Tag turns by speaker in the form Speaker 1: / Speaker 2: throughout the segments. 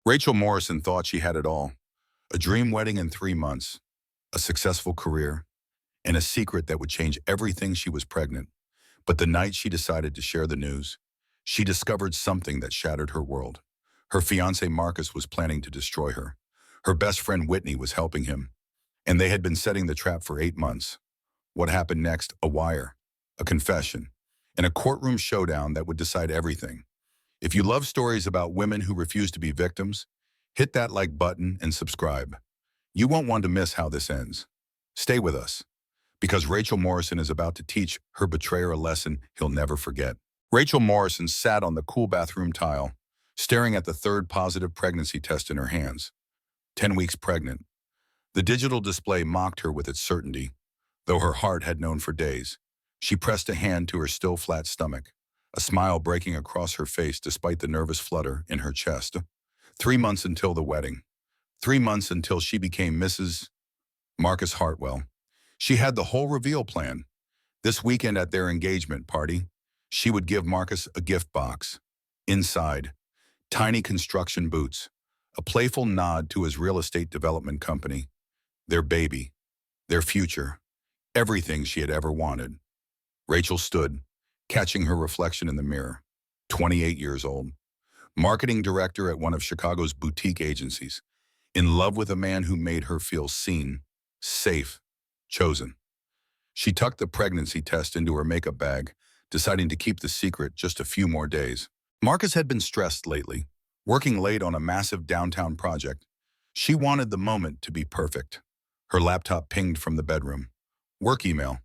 Speaker 1: Rachel Morrison thought she had it all. A dream wedding in 3 months, a successful career, and a secret that would change everything. She was pregnant. But the night she decided to share the news, she discovered something that shattered her world. Her fiancé Marcus was planning to destroy her. Her best friend Whitney was helping him, and they had been setting the trap for 8 months. What happened next? A wire, a confession, and a courtroom showdown that would decide everything. If you love stories about women who refuse to be victims, hit that like button and subscribe. You won't want to miss how this ends. Stay with us, because Rachel Morrison is about to teach her betrayer a lesson he'll never forget. Rachel Morrison sat on the cool bathroom tile, staring at the third positive pregnancy test in her hands. 10 weeks pregnant. The digital display mocked her with its certainty, though her heart had known for days. She pressed a hand to her still flat stomach, a smile breaking across her face despite the nervous flutter in her chest. 3 months until the wedding. 3 months until she became Mrs. Marcus Hartwell. She had the whole reveal plan. This weekend at their engagement party, she would give Marcus a gift box. Inside, tiny construction boots, a playful nod to his real estate development company, their baby, their future, everything she had ever wanted. Rachel stood, catching her reflection in the mirror. 28 years old, marketing director at one of Chicago's boutique agencies, in love with a man who made her feel seen, safe, chosen. She tucked the pregnancy test into her makeup bag, deciding to keep the secret just a few more days. Marcus had been stressed lately, working late on a massive downtown project. She wanted the moment to be perfect. Her laptop pinged from the bedroom. Work email.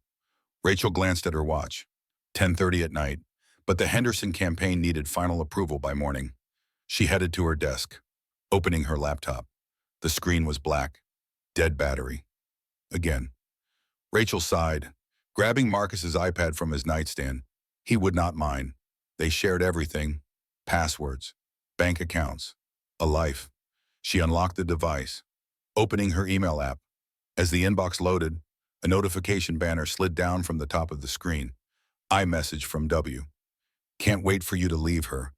Speaker 1: Rachel glanced at her watch. 10:30 at night, but the Henderson campaign needed final approval by morning. She headed to her desk, opening her laptop. The screen was black. Dead battery. Again. Rachel sighed, grabbing Marcus's iPad from his nightstand. He would not mind. They shared everything. Passwords, bank accounts, a life. She unlocked the device, opening her email app. As the inbox loaded, a notification banner slid down from the top of the screen. iMessage from W. Can't wait for you to leave her.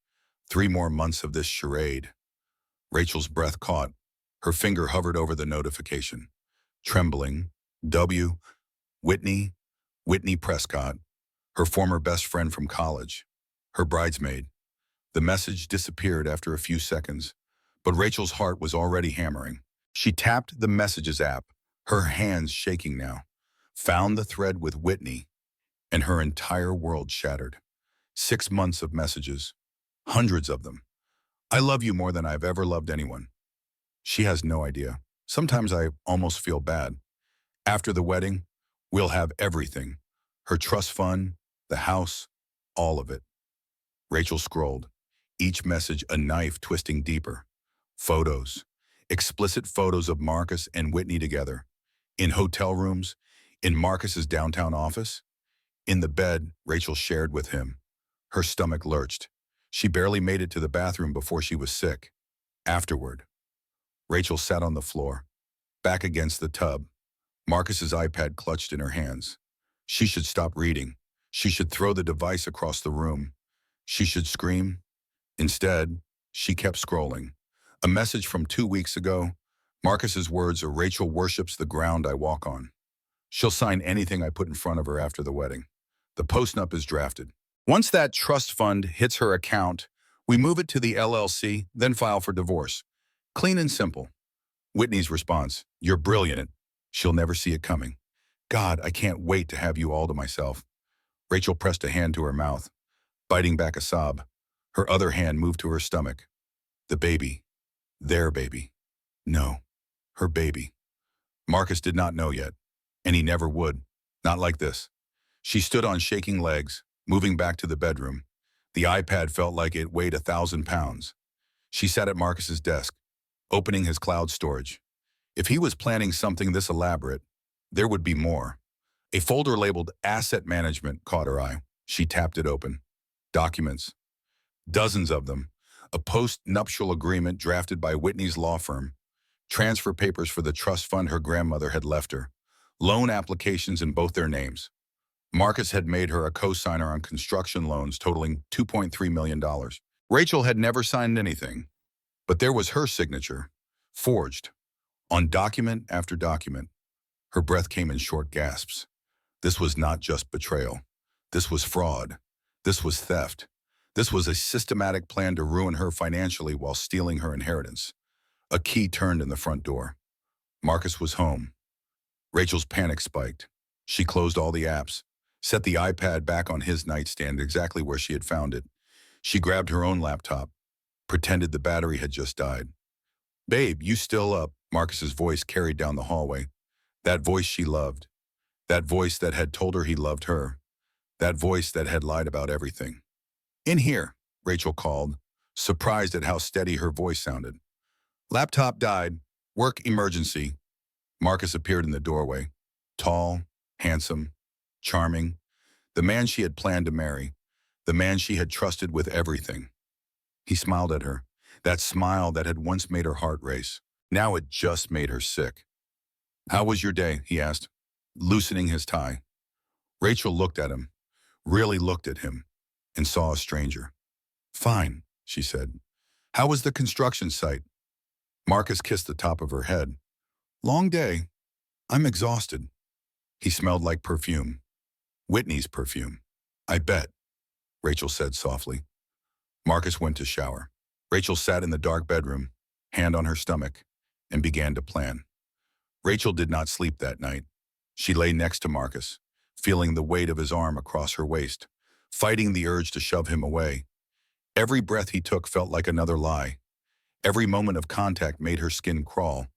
Speaker 1: 3 more months of this charade. Rachel's breath caught. Her finger hovered over the notification. Trembling. W. Whitney Prescott, her former best friend from college, her bridesmaid. The message disappeared after a few seconds, but Rachel's heart was already hammering. She tapped the Messages app, her hands shaking now, found the thread with Whitney, and her entire world shattered. 6 months of messages, hundreds of them. I love you more than I've ever loved anyone. She has no idea. Sometimes I almost feel bad. After the wedding, we'll have everything. Her trust fund, the house, all of it. Rachel scrolled, each message a knife twisting deeper. Photos, explicit photos of Marcus and Whitney together. In hotel rooms, in Marcus's downtown office. In the bed Rachel shared with him. Her stomach lurched. She barely made it to the bathroom before she was sick. Afterward, Rachel sat on the floor, back against the tub. Marcus's iPad clutched in her hands. She should stop reading. She should throw the device across the room. She should scream. Instead, she kept scrolling. A message from 2 weeks ago. Marcus's words are, Rachel worships the ground I walk on. She'll sign anything I put in front of her after the wedding. The postnup is drafted. Once that trust fund hits her account, we move it to the LLC, then file for divorce. Clean and simple. Whitney's response, you're brilliant. She'll never see it coming. God, I can't wait to have you all to myself. Rachel pressed a hand to her mouth, biting back a sob. Her other hand moved to her stomach. The baby. Their baby. No, her baby. Marcus did not know yet, and he never would. Not like this. She stood on shaking legs, moving back to the bedroom. The iPad felt like it weighed 1,000 pounds. She sat at Marcus's desk, opening his cloud storage. If he was planning something this elaborate, there would be more. A folder labeled Asset Management caught her eye. She tapped it open. Documents. Dozens of them. A post-nuptial agreement drafted by Whitney's law firm. Transfer papers for the trust fund her grandmother had left her. Loan applications in both their names. Marcus had made her a co-signer on construction loans totaling $2.3 million. Rachel had never signed anything. But there was her signature, forged, on document after document. Her breath came in short gasps. This was not just betrayal. This was fraud. This was theft. This was a systematic plan to ruin her financially while stealing her inheritance. A key turned in the front door. Marcus was home. Rachel's panic spiked. She closed all the apps, set the iPad back on his nightstand exactly where she had found it. She grabbed her own laptop, pretended the battery had just died. "Babe, you still up?" Marcus's voice carried down the hallway. That voice she loved. That voice that had told her he loved her. That voice that had lied about everything. "In here," Rachel called, surprised at how steady her voice sounded. "Laptop died. Work emergency." Marcus appeared in the doorway. Tall, handsome, charming. The man she had planned to marry. The man she had trusted with everything. He smiled at her. That smile that had once made her heart race. Now it just made her sick. "How was your day?" he asked, loosening his tie. Rachel looked at him, really looked at him, and saw a stranger. "Fine," she said. "How was the construction site?" Marcus kissed the top of her head. "Long day. I'm exhausted." He smelled like perfume. Whitney's perfume. "I bet," Rachel said softly. Marcus went to shower. Rachel sat in the dark bedroom, hand on her stomach, and began to plan. Rachel did not sleep that night. She lay next to Marcus, feeling the weight of his arm across her waist, fighting the urge to shove him away. Every breath he took felt like another lie. Every moment of contact made her skin crawl.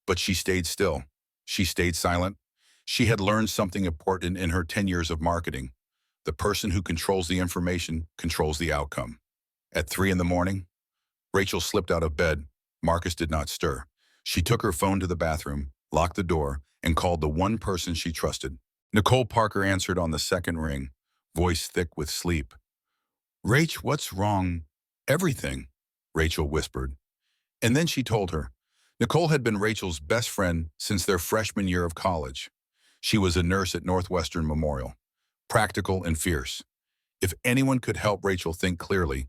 Speaker 1: But she stayed still. She stayed silent. She had learned something important in her 10 years of marketing. The person who controls the information controls the outcome. At 3 in the morning, Rachel slipped out of bed. Marcus did not stir. She took her phone to the bathroom, locked the door, and called the one person she trusted. Nicole Parker answered on the second ring, voice thick with sleep. "Rach, what's wrong?" "Everything," Rachel whispered. And then she told her. Nicole had been Rachel's best friend since their freshman year of college. She was a nurse at Northwestern Memorial, practical and fierce. If anyone could help Rachel think clearly,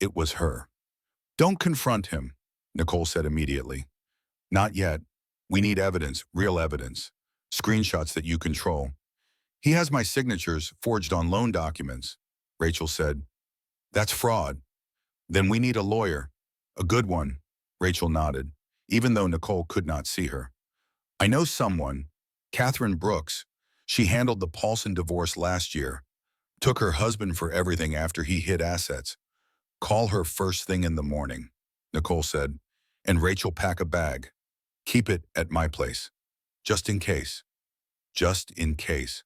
Speaker 1: it was her. "Don't confront him," Nicole said immediately. "Not yet. We need evidence, real evidence. Screenshots that you control." "He has my signatures forged on loan documents," Rachel said. "That's fraud." "Then we need a lawyer. A good one," Rachel nodded, even though Nicole could not see her. "I know someone, Catherine Brooks. She handled the Paulson divorce last year. Took her husband for everything after he hid assets. Call her first thing in the morning," Nicole said, "and Rachel pack a bag. Keep it at my place. Just in case." Just in case.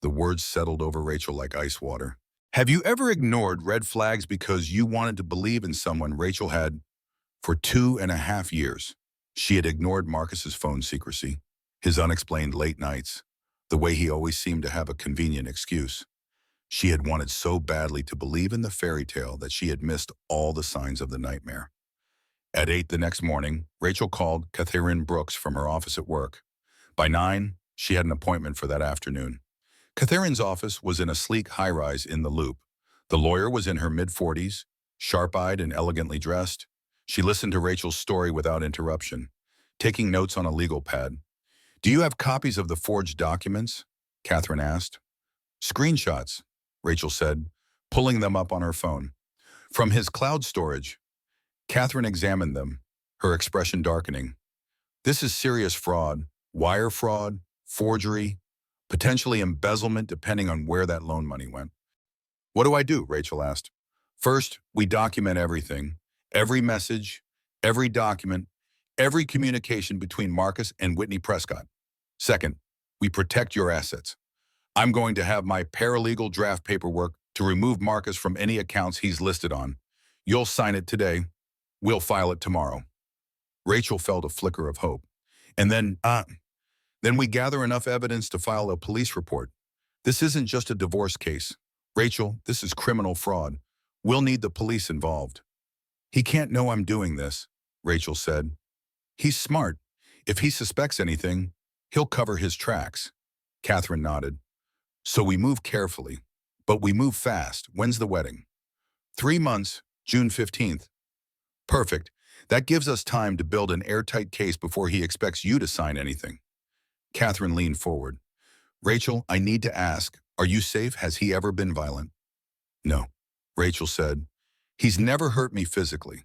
Speaker 1: The words settled over Rachel like ice water. Have you ever ignored red flags because you wanted to believe in someone? Rachel had for 2.5 years. She had ignored Marcus's phone secrecy, his unexplained late nights, the way he always seemed to have a convenient excuse. She had wanted so badly to believe in the fairy tale that she had missed all the signs of the nightmare. At 8 the next morning, Rachel called Catherine Brooks from her office at work. By 9, she had an appointment for that afternoon. Catherine's office was in a sleek high-rise in the Loop. The lawyer was in her mid-40s, sharp-eyed and elegantly dressed. She listened to Rachel's story without interruption, taking notes on a legal pad. "Do you have copies of the forged documents?" Catherine asked. "Screenshots," Rachel said, pulling them up on her phone. "From his cloud storage." Catherine examined them, her expression darkening. "This is serious fraud, wire fraud, forgery, potentially embezzlement depending on where that loan money went." "What do I do?" Rachel asked. "First, we document everything, every message, every document, every communication between Marcus and Whitney Prescott. Second, we protect your assets. I'm going to have my paralegal draft paperwork to remove Marcus from any accounts he's listed on. You'll sign it today. We'll file it tomorrow." Rachel felt a flicker of hope. "And then we gather enough evidence to file a police report. This isn't just a divorce case. Rachel, this is criminal fraud. We'll need the police involved." "He can't know I'm doing this," Rachel said. "He's smart. If he suspects anything, he'll cover his tracks." Catherine nodded. "So we move carefully, but we move fast. When's the wedding?" 3 months, June 15th. "Perfect. That gives us time to build an airtight case before he expects you to sign anything. Catherine leaned forward. Rachel, I need to ask, are you safe? Has he ever been violent? No, Rachel said. He's never hurt me physically.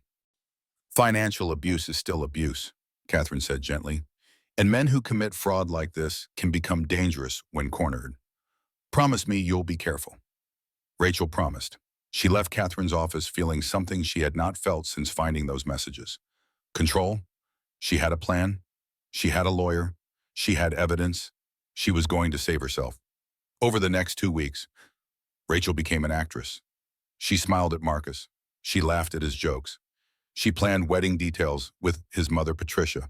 Speaker 1: Financial abuse is still abuse, Catherine said gently. And men who commit fraud like this can become dangerous when cornered. Promise me you'll be careful. Rachel promised. She left Catherine's office feeling something she had not felt since finding those messages. Control. She had a plan. She had a lawyer. She had evidence. She was going to save herself. Over the next 2 weeks, Rachel became an actress. She smiled at Marcus. She laughed at his jokes. She planned wedding details with his mother, Patricia,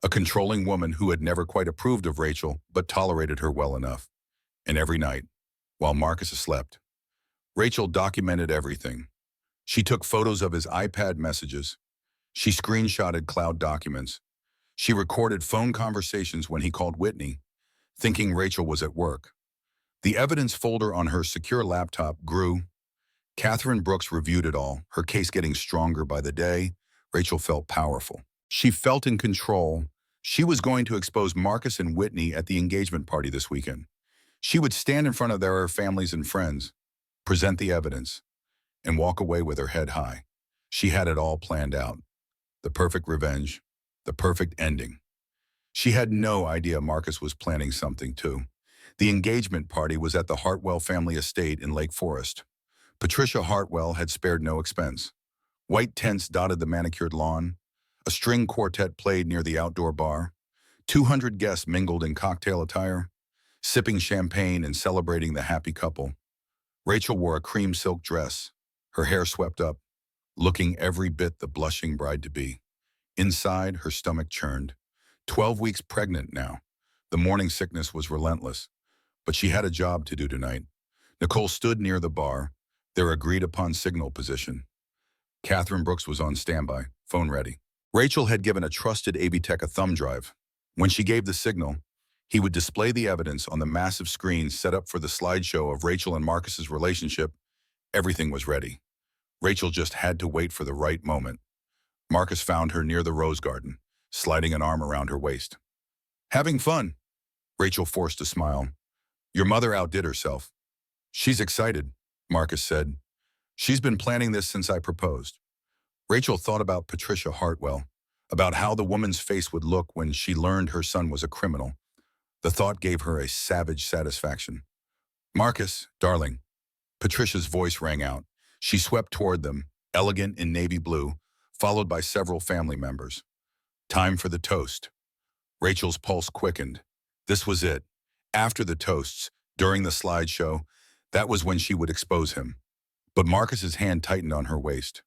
Speaker 1: a controlling woman who had never quite approved of Rachel but tolerated her well enough. And every night, while Marcus slept, Rachel documented everything. She took photos of his iPad messages. She screenshotted cloud documents. She recorded phone conversations when he called Whitney, thinking Rachel was at work. The evidence folder on her secure laptop grew. Catherine Brooks reviewed it all, her case getting stronger by the day. Rachel felt powerful. She felt in control. She was going to expose Marcus and Whitney at the engagement party this weekend. She would stand in front of their families and friends, present the evidence, and walk away with her head high. She had it all planned out. The perfect revenge, the perfect ending. She had no idea Marcus was planning something too. The engagement party was at the Hartwell family estate in Lake Forest. Patricia Hartwell had spared no expense. White tents dotted the manicured lawn. A string quartet played near the outdoor bar. 200 guests mingled in cocktail attire, sipping champagne and celebrating the happy couple. Rachel wore a cream silk dress, her hair swept up, looking every bit the blushing bride-to-be. Inside, her stomach churned. 12 weeks pregnant now. The morning sickness was relentless. But she had a job to do tonight. Nicole stood near the bar, their agreed-upon signal position. Catherine Brooks was on standby, phone ready. Rachel had given a trusted AV tech a thumb drive. When she gave the signal, he would display the evidence on the massive screen set up for the slideshow of Rachel and Marcus's relationship. Everything was ready. Rachel just had to wait for the right moment. Marcus found her near the rose garden, sliding an arm around her waist. Having fun. Rachel forced a smile. Your mother outdid herself. She's excited, Marcus said. She's been planning this since I proposed. Rachel thought about Patricia Hartwell, about how the woman's face would look when she learned her son was a criminal. The thought gave her a savage satisfaction. Marcus, darling. Patricia's voice rang out. She swept toward them, elegant in navy blue, followed by several family members. Time for the toast. Rachel's pulse quickened. This was it. After the toasts, during the slideshow, that was when she would expose him. But Marcus's hand tightened on her waist.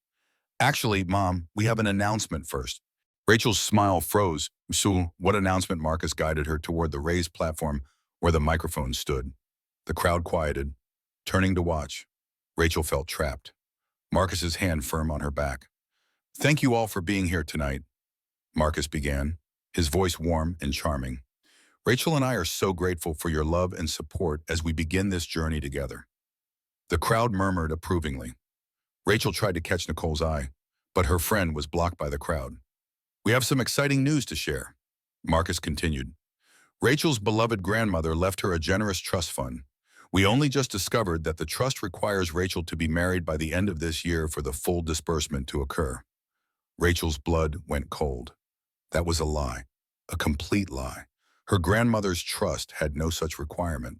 Speaker 1: Actually, Mom, we have an announcement first. Rachel's smile froze. So, what announcement? Marcus guided her toward the raised platform where the microphone stood. The crowd quieted, turning to watch. Rachel felt trapped. Marcus's hand firm on her back. Thank you all for being here tonight, Marcus began, his voice warm and charming. Rachel and I are so grateful for your love and support as we begin this journey together. The crowd murmured approvingly. Rachel tried to catch Nicole's eye, but her friend was blocked by the crowd. We have some exciting news to share, Marcus continued. Rachel's beloved grandmother left her a generous trust fund. We only just discovered that the trust requires Rachel to be married by the end of this year for the full disbursement to occur. Rachel's blood went cold. That was a lie, a complete lie. Her grandmother's trust had no such requirement.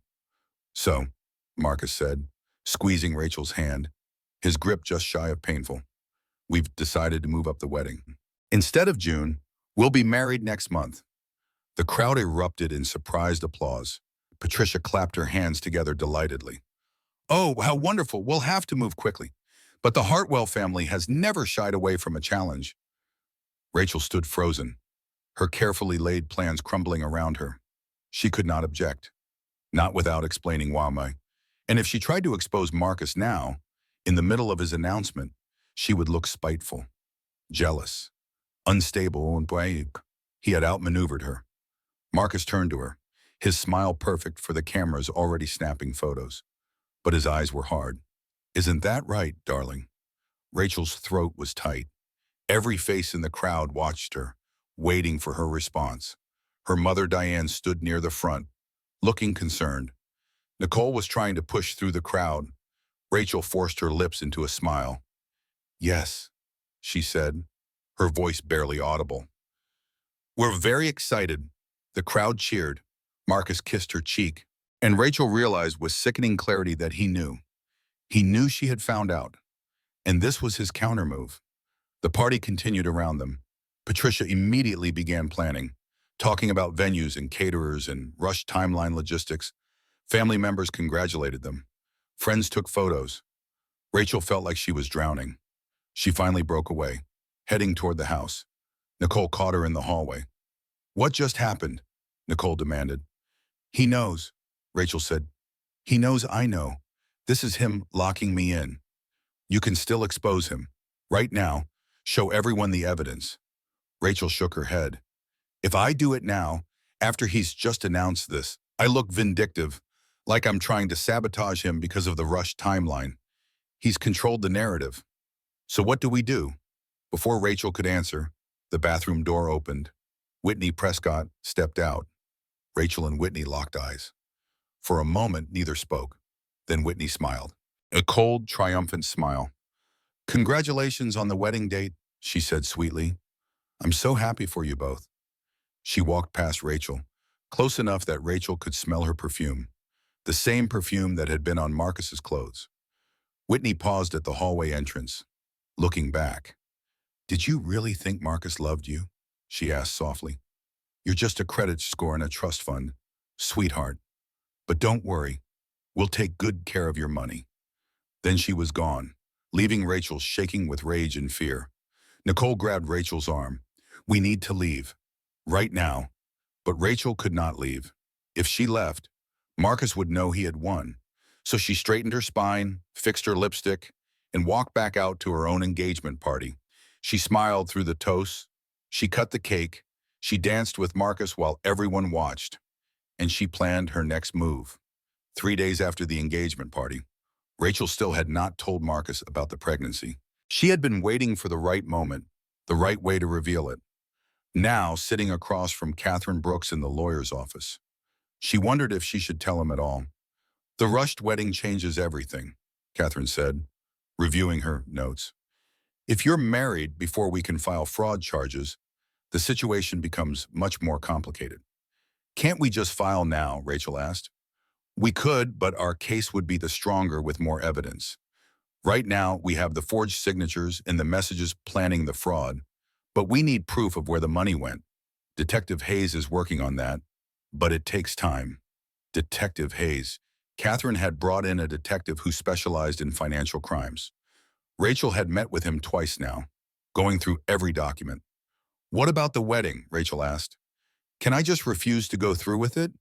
Speaker 1: So, Marcus said, squeezing Rachel's hand, his grip just shy of painful, we've decided to move up the wedding. Instead of June, we'll be married next month. The crowd erupted in surprised applause. Patricia clapped her hands together delightedly. Oh, how wonderful. We'll have to move quickly. But the Hartwell family has never shied away from a challenge. Rachel stood frozen, her carefully laid plans crumbling around her. She could not object, not without explaining why. And if she tried to expose Marcus now, in the middle of his announcement, she would look spiteful, jealous, unstable, and brave. He had outmaneuvered her. Marcus turned to her, his smile perfect for the cameras already snapping photos. But his eyes were hard. Isn't that right, darling? Rachel's throat was tight. Every face in the crowd watched her, waiting for her response. Her mother Diane stood near the front, looking concerned. Nicole was trying to push through the crowd. Rachel forced her lips into a smile. "Yes," she said, her voice barely audible. "We're very excited." The crowd cheered. Marcus kissed her cheek, and Rachel realized with sickening clarity that he knew. He knew she had found out, and this was his countermove. The party continued around them. Patricia immediately began planning, talking about venues and caterers and rushed timeline logistics. Family members congratulated them. Friends took photos. Rachel felt like she was drowning. She finally broke away, heading toward the house. Nicole caught her in the hallway. "What just happened?" Nicole demanded. "He knows," Rachel said. "He knows I know. This is him locking me in. You can still expose him. Right now, show everyone the evidence." Rachel shook her head. "If I do it now, after he's just announced this, I look vindictive, like I'm trying to sabotage him because of the rushed timeline. He's controlled the narrative. So what do we do?" Before Rachel could answer, the bathroom door opened. Whitney Prescott stepped out. Rachel and Whitney locked eyes. For a moment, neither spoke. Then Whitney smiled. A cold, triumphant smile. "Congratulations on the wedding date," she said sweetly. "I'm so happy for you both." She walked past Rachel, close enough that Rachel could smell her perfume, the same perfume that had been on Marcus's clothes. Whitney paused at the hallway entrance, looking back. "Did you really think Marcus loved you?" she asked softly. "You're just a credit score in a trust fund, sweetheart. But don't worry, we'll take good care of your money." Then she was gone, leaving Rachel shaking with rage and fear. Nicole grabbed Rachel's arm. "We need to leave. Right now." But Rachel could not leave. If she left, Marcus would know he had won. So she straightened her spine, fixed her lipstick, and walked back out to her own engagement party. She smiled through the toasts. She cut the cake. She danced with Marcus while everyone watched. And she planned her next move. 3 days after the engagement party, Rachel still had not told Marcus about the pregnancy. She had been waiting for the right moment, the right way to reveal it. Now, sitting across from Catherine Brooks in the lawyer's office, she wondered if she should tell him at all. "The rushed wedding changes everything," Catherine said, reviewing her notes. "If you're married before we can file fraud charges, the situation becomes much more complicated." "Can't we just file now?" Rachel asked. "We could, but our case would be the stronger with more evidence. Right now, we have the forged signatures and the messages planning the fraud, but we need proof of where the money went. Detective Hayes is working on that, but it takes time." Detective Hayes. Catherine had brought in a detective who specialized in financial crimes. Rachel had met with him twice now, going through every document. "What about the wedding?" Rachel asked. "Can I just refuse to go through with it?"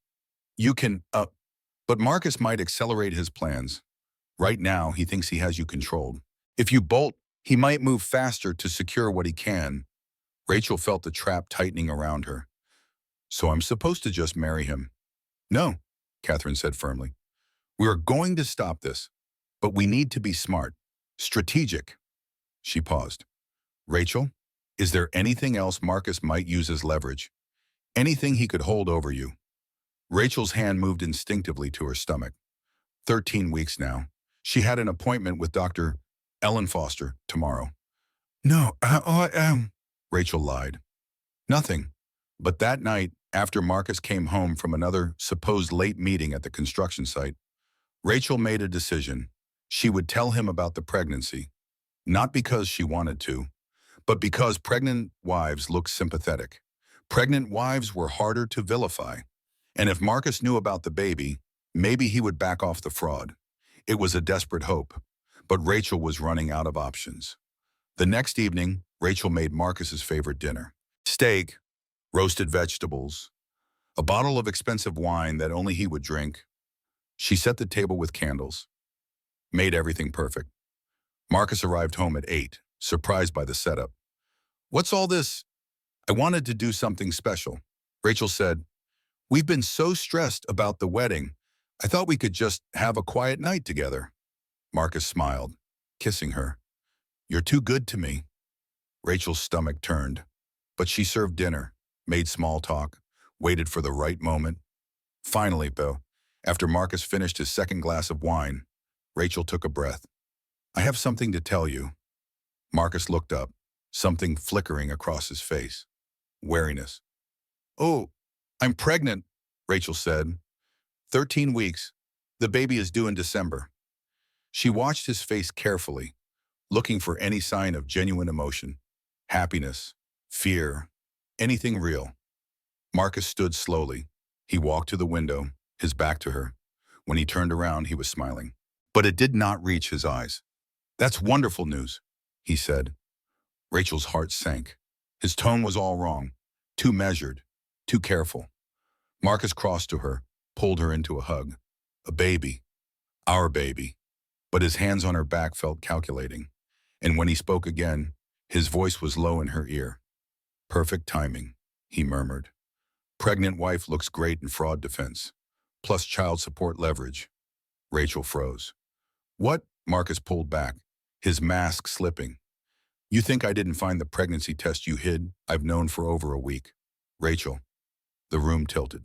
Speaker 1: "You can, but Marcus might accelerate his plans. Right now, he thinks he has you controlled. If you bolt, he might move faster to secure what he can." Rachel felt the trap tightening around her. "So I'm supposed to just marry him?" "No," Catherine said firmly. "We are going to stop this, but we need to be smart, strategic." She paused. "Rachel, is there anything else Marcus might use as leverage? Anything he could hold over you?" Rachel's hand moved instinctively to her stomach. 13 weeks now. She had an appointment with Dr. Ellen Foster tomorrow. "No, Rachel lied. "Nothing." But that night, after Marcus came home from another supposed late meeting at the construction site, Rachel made a decision. She would tell him about the pregnancy, not because she wanted to, but because pregnant wives looked sympathetic. Pregnant wives were harder to vilify. And if Marcus knew about the baby, maybe he would back off the fraud. It was a desperate hope, but Rachel was running out of options. The next evening, Rachel made Marcus's favorite dinner. Steak, roasted vegetables, a bottle of expensive wine that only he would drink. She set the table with candles, made everything perfect. Marcus arrived home at 8, surprised by the setup. "What's all this?" "I wanted to do something special." Rachel said, "We've been so stressed about the wedding. I thought we could just have a quiet night together." Marcus smiled, kissing her. "You're too good to me." Rachel's stomach turned, but she served dinner, made small talk, waited for the right moment. Finally, though, after Marcus finished his second glass of wine, Rachel took a breath. I have something to tell you. Marcus looked up, something flickering across his face. Wariness. Oh, I'm pregnant, Rachel said. 13 weeks. The baby is due in December. She watched his face carefully, looking for any sign of genuine emotion, happiness, fear, anything real. Marcus stood slowly. He walked to the window, his back to her. When he turned around, he was smiling. But it did not reach his eyes. That's wonderful news, he said. Rachel's heart sank. His tone was all wrong, too measured, too careful. Marcus crossed to her, pulled her into a hug. A baby. Our baby. But his hands on her back felt calculating. And when he spoke again, his voice was low in her ear. Perfect timing, he murmured. Pregnant wife looks great in fraud defense, plus child support leverage. Rachel froze. What? Marcus pulled back, his mask slipping. You think I didn't find the pregnancy test you hid? I've known for over a week. Rachel. The room tilted.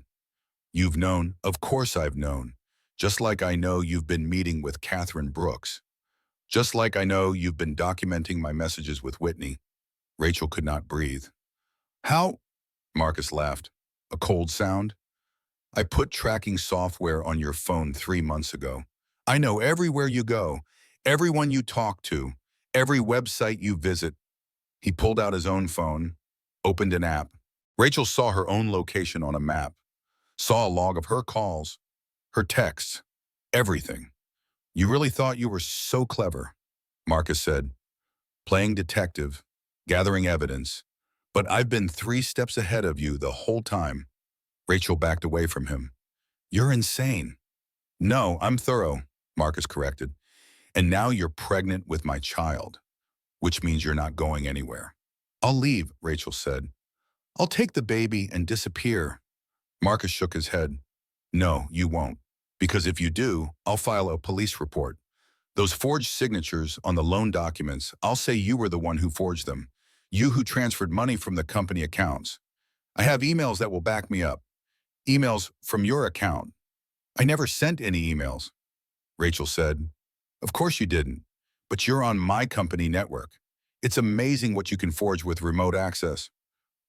Speaker 1: You've known? Of course I've known. Just like I know you've been meeting with Catherine Brooks. Just like I know you've been documenting my messages with Whitney. Rachel could not breathe. How? Marcus laughed. A cold sound? I put tracking software on your phone 3 months ago. I know everywhere you go, everyone you talk to, every website you visit. He pulled out his own phone, opened an app. Rachel saw her own location on a map, saw a log of her calls, her texts, everything. You really thought you were so clever, Marcus said, playing detective, gathering evidence. But I've been 3 steps ahead of you the whole time. Rachel backed away from him. You're insane. No, I'm thorough, Marcus corrected. And now you're pregnant with my child, which means you're not going anywhere. I'll leave, Rachel said. I'll take the baby and disappear. Marcus shook his head. No, you won't. Because if you do, I'll file a police report. Those forged signatures on the loan documents, I'll say you were the one who forged them. You who transferred money from the company accounts. I have emails that will back me up. Emails from your account. I never sent any emails, Rachel said. Of course you didn't, but you're on my company network. It's amazing what you can forge with remote access.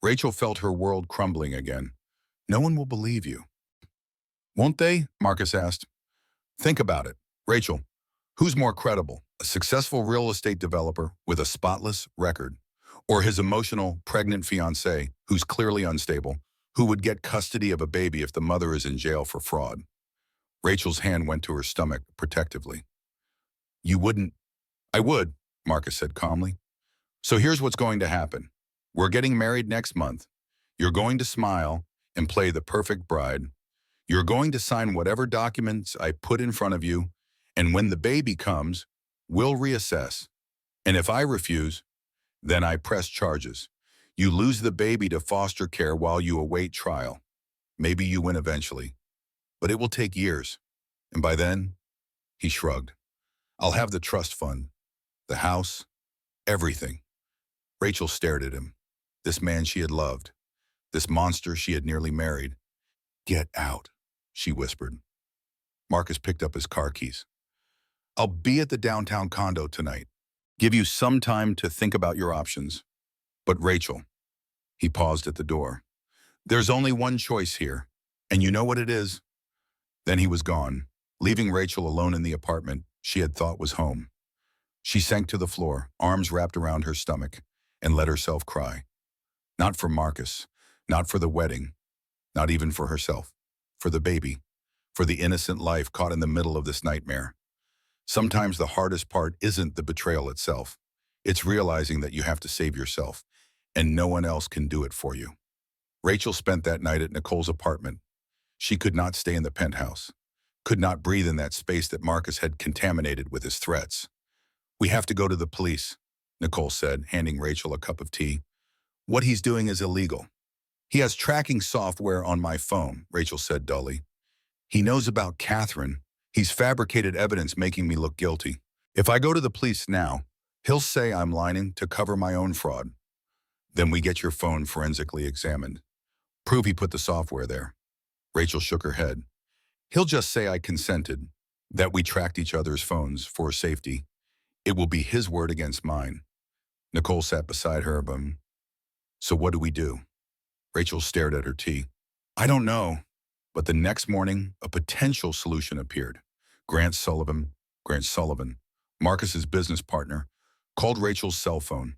Speaker 1: Rachel felt her world crumbling again. No one will believe you. Won't they? Marcus asked. Think about it. Rachel, who's more credible? A successful real estate developer with a spotless record, or his emotional, pregnant fiancée who's clearly unstable, who would get custody of a baby if the mother is in jail for fraud? Rachel's hand went to her stomach protectively. You wouldn't. I would, Marcus said calmly. So here's what's going to happen. We're getting married next month. You're going to smile and play the perfect bride. You're going to sign whatever documents I put in front of you, and when the baby comes, we'll reassess. And if I refuse, then I press charges. You lose the baby to foster care while you await trial. Maybe you win eventually, but it will take years. And by then, he shrugged. I'll have the trust fund, the house, everything. Rachel stared at him. This man she had loved, this monster she had nearly married. Get out, she whispered. Marcus picked up his car keys. I'll be at the downtown condo tonight. Give you some time to think about your options. But Rachel, he paused at the door. There's only one choice here, and you know what it is? Then he was gone, leaving Rachel alone in the apartment she had thought was home. She sank to the floor, arms wrapped around her stomach, and let herself cry. Not for Marcus, not for the wedding, not even for herself, for the baby, for the innocent life caught in the middle of this nightmare. Sometimes the hardest part isn't the betrayal itself. It's realizing that you have to save yourself, and no one else can do it for you. Rachel spent that night at Nicole's apartment. She could not stay in the penthouse, could not breathe in that space that Marcus had contaminated with his threats. We have to go to the police, Nicole said, handing Rachel a cup of tea. What he's doing is illegal. He has tracking software on my phone, Rachel said dully. He knows about Catherine. He's fabricated evidence making me look guilty. If I go to the police now, he'll say I'm lying to cover my own fraud. Then we get your phone forensically examined. Prove he put the software there. Rachel shook her head. He'll just say I consented, that we tracked each other's phones for safety. It will be his word against mine. Nicole sat beside her. So what do we do? Rachel stared at her tea. I don't know. But the next morning, a potential solution appeared. Grant Sullivan, Marcus's business partner, called Rachel's cell phone.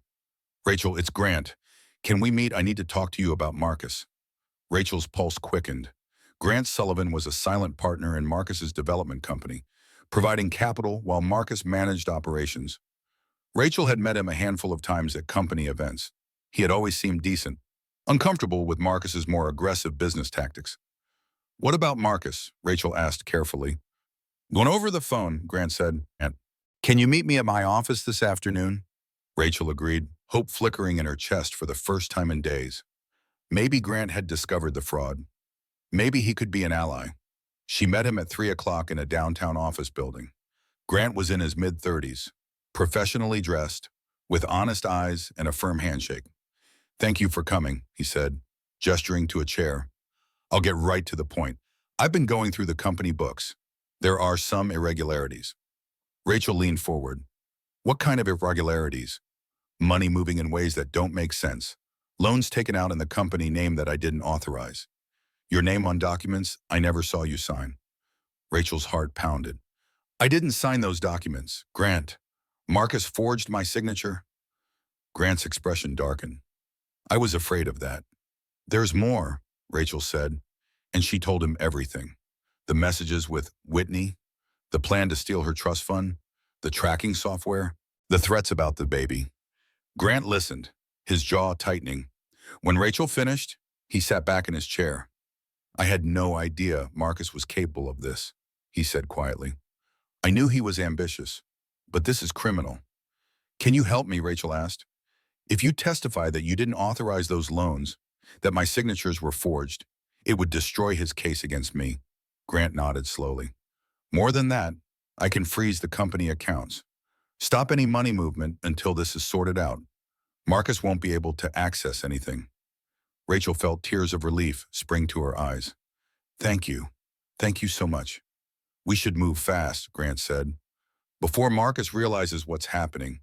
Speaker 1: Rachel, it's Grant. Can we meet? I need to talk to you about Marcus. Rachel's pulse quickened. Grant Sullivan was a silent partner in Marcus's development company, providing capital while Marcus managed operations. Rachel had met him a handful of times at company events. He had always seemed decent, uncomfortable with Marcus's more aggressive business tactics. What about Marcus? Rachel asked carefully. Going over the phone, Grant said. Can you meet me at my office this afternoon? Rachel agreed, hope flickering in her chest for the first time in days. Maybe Grant had discovered the fraud. Maybe he could be an ally. She met him at 3 o'clock in a downtown office building. Grant was in his mid-30s, professionally dressed, with honest eyes and a firm handshake. Thank you for coming, he said, gesturing to a chair. I'll get right to the point. I've been going through the company books. There are some irregularities. Rachel leaned forward. What kind of irregularities? Money moving in ways that don't make sense. Loans taken out in the company name that I didn't authorize. Your name on documents I never saw you sign. Rachel's heart pounded. I didn't sign those documents. Grant. Marcus forged my signature. Grant's expression darkened. I was afraid of that. There's more, Rachel said, and she told him everything. The messages with Whitney, the plan to steal her trust fund, the tracking software, the threats about the baby. Grant listened, his jaw tightening. When Rachel finished, he sat back in his chair. I had no idea Marcus was capable of this, he said quietly. I knew he was ambitious, but this is criminal. Can you help me, Rachel asked. If you testify that you didn't authorize those loans, that my signatures were forged, it would destroy his case against me. Grant nodded slowly. More than that, I can freeze the company accounts. Stop any money movement until this is sorted out. Marcus won't be able to access anything. Rachel felt tears of relief spring to her eyes. Thank you. Thank you so much. We should move fast, Grant said. Before Marcus realizes what's happening,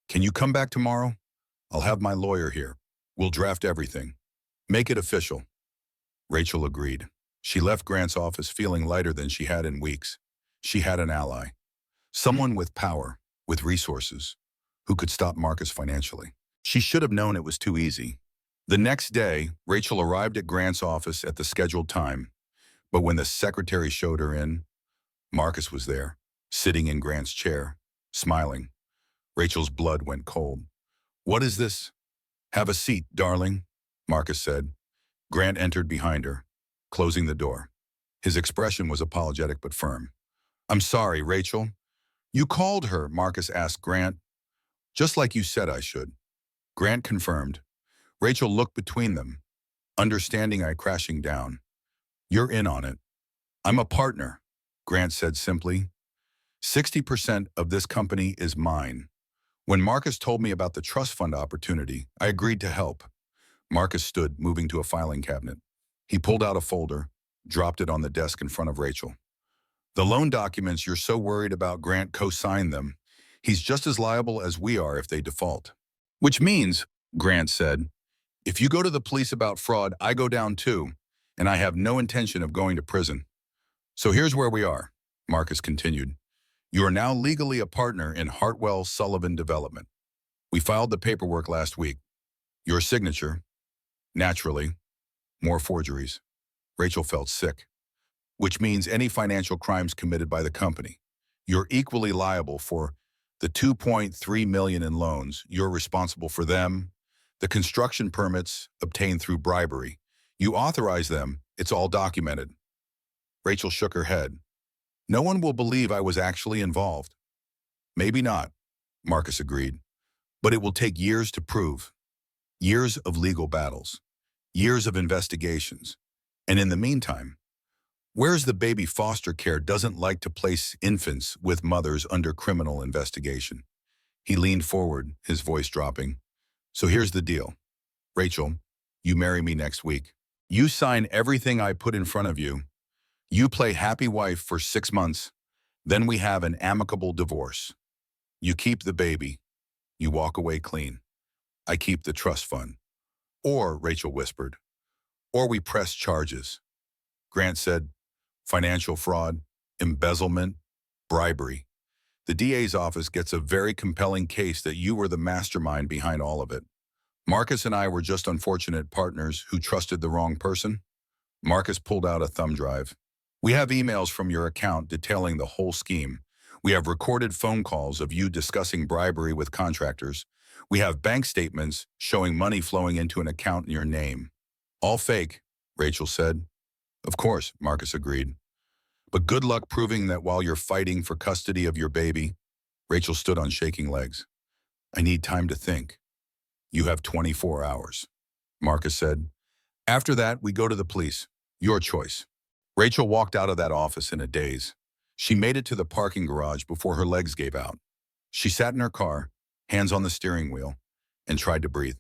Speaker 1: can you come back tomorrow? I'll have my lawyer here. We'll draft everything. Make it official. Rachel agreed. She left Grant's office feeling lighter than she had in weeks. She had an ally. Someone with power, with resources, who could stop Marcus financially. She should have known it was too easy. The next day, Rachel arrived at Grant's office at the scheduled time, but when the secretary showed her in, Marcus was there, sitting in Grant's chair, smiling. Rachel's blood went cold. What is this? Have a seat, darling, Marcus said. Grant entered behind her, closing the door. His expression was apologetic but firm. I'm sorry, Rachel. You called her, Marcus asked Grant. Just like you said I should. Grant confirmed. Rachel looked between them, understanding I crashing down. You're in on it. I'm a partner, Grant said simply. 60% of this company is mine. When Marcus told me about the trust fund opportunity, I agreed to help. Marcus stood, moving to a filing cabinet. He pulled out a folder, dropped it on the desk in front of Rachel. The loan documents you're so worried about, Grant co-signed them. He's just as liable as we are if they default. Which means, Grant said, if you go to the police about fraud, I go down too, and I have no intention of going to prison. So here's where we are, Marcus continued. You are now legally a partner in Hartwell Sullivan Development. We filed the paperwork last week. Your signature, naturally, more forgeries. Rachel felt sick. Which means any financial crimes committed by the company. You're equally liable for the $2.3 million in loans. You're responsible for them. The construction permits obtained through bribery. You authorize them. It's all documented. Rachel shook her head. No one will believe I was actually involved. Maybe not, Marcus agreed. But it will take years to prove. Years of legal battles. Years of investigations. And in the meantime, where's the baby foster care doesn't like to place infants with mothers under criminal investigation? He leaned forward, his voice dropping. So here's the deal. Rachel, you marry me next week. You sign everything I put in front of you. You play happy wife for 6 months. Then we have an amicable divorce. You keep the baby. You walk away clean. I keep the trust fund. Or, Rachel whispered, or we press charges. Grant said, financial fraud, embezzlement, bribery. The DA's office gets a very compelling case that you were the mastermind behind all of it. Marcus and I were just unfortunate partners who trusted the wrong person. Marcus pulled out a thumb drive. We have emails from your account detailing the whole scheme. We have recorded phone calls of you discussing bribery with contractors. We have bank statements showing money flowing into an account in your name. All fake, Rachel said. Of course, Marcus agreed. But good luck proving that while you're fighting for custody of your baby. Rachel stood on shaking legs. I need time to think. You have 24 hours. Marcus said. After that, we go to the police. Your choice. Rachel walked out of that office in a daze. She made it to the parking garage before her legs gave out. She sat in her car, hands on the steering wheel, and tried to breathe.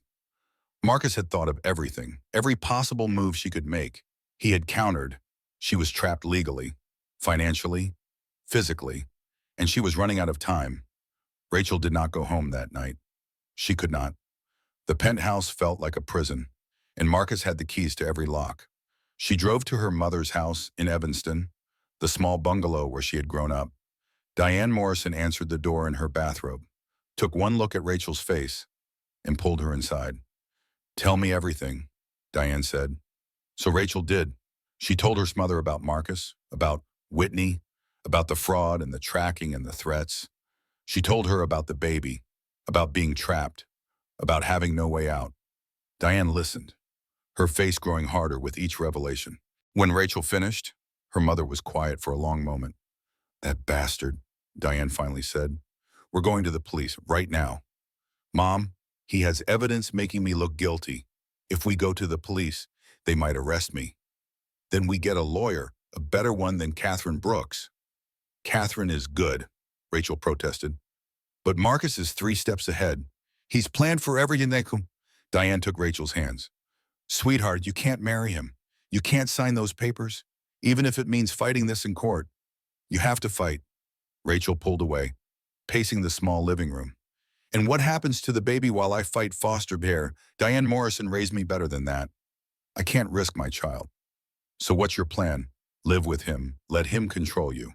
Speaker 1: Marcus had thought of everything, every possible move she could make. He had countered. She was trapped legally, financially, physically, and she was running out of time. Rachel did not go home that night. She could not. The penthouse felt like a prison, and Marcus had the keys to every lock. She drove to her mother's house in Evanston, the small bungalow where she had grown up. Diane Morrison answered the door in her bathrobe, took one look at Rachel's face, and pulled her inside. Tell me everything, Diane said. So Rachel did. She told her mother about Marcus, about Whitney, about the fraud and the tracking and the threats. She told her about the baby, about being trapped, about having no way out. Diane listened, her face growing harder with each revelation. When Rachel finished, her mother was quiet for a long moment. That bastard, Diane finally said. We're going to the police right now. Mom, he has evidence making me look guilty. If we go to the police, they might arrest me. Then we get a lawyer, a better one than Catherine Brooks. Catherine is good, Rachel protested. But Marcus is 3 steps ahead. He's planned for everything they could. Diane took Rachel's hands. Sweetheart, you can't marry him. You can't sign those papers, even if it means fighting this in court. You have to fight. Rachel pulled away, pacing the small living room. And what happens to the baby while I fight foster care? Diane Morrison raised me better than that. I can't risk my child. So what's your plan? Live with him. Let him control you.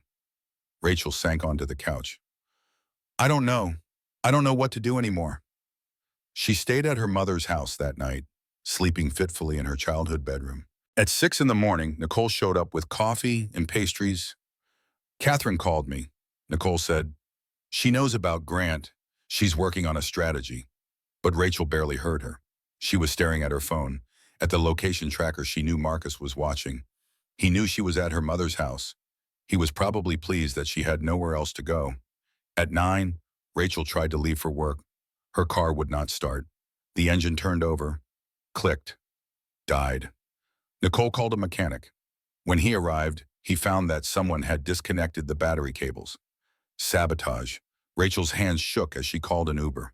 Speaker 1: Rachel sank onto the couch. I don't know. I don't know what to do anymore. She stayed at her mother's house that night, sleeping fitfully in her childhood bedroom. At 6 in the morning, Nicole showed up with coffee and pastries. Catherine called me, Nicole said. She knows about Grant. She's working on a strategy. But Rachel barely heard her. She was staring at her phone, at the location tracker she knew Marcus was watching. He knew she was at her mother's house. He was probably pleased that she had nowhere else to go. At 9, Rachel tried to leave for work. Her car would not start. The engine turned over, clicked, died. Nicole called a mechanic. When he arrived, he found that someone had disconnected the battery cables. Sabotage. Rachel's hands shook as she called an Uber.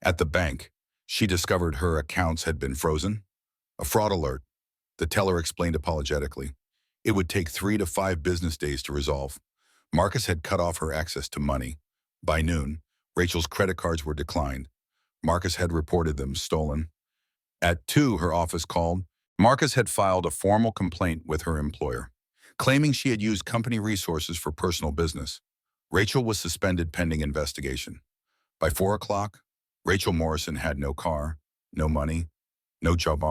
Speaker 1: At the bank, she discovered her accounts had been frozen. A fraud alert. The teller explained apologetically. It would take 3 to 5 business days to resolve. Marcus had cut off her access to money. By noon, Rachel's credit cards were declined. Marcus had reported them stolen. At 2, her office called. Marcus had filed a formal complaint with her employer, claiming she had used company resources for personal business. Rachel was suspended pending investigation. By 4 o'clock, Rachel Morrison had no car, no money, no job,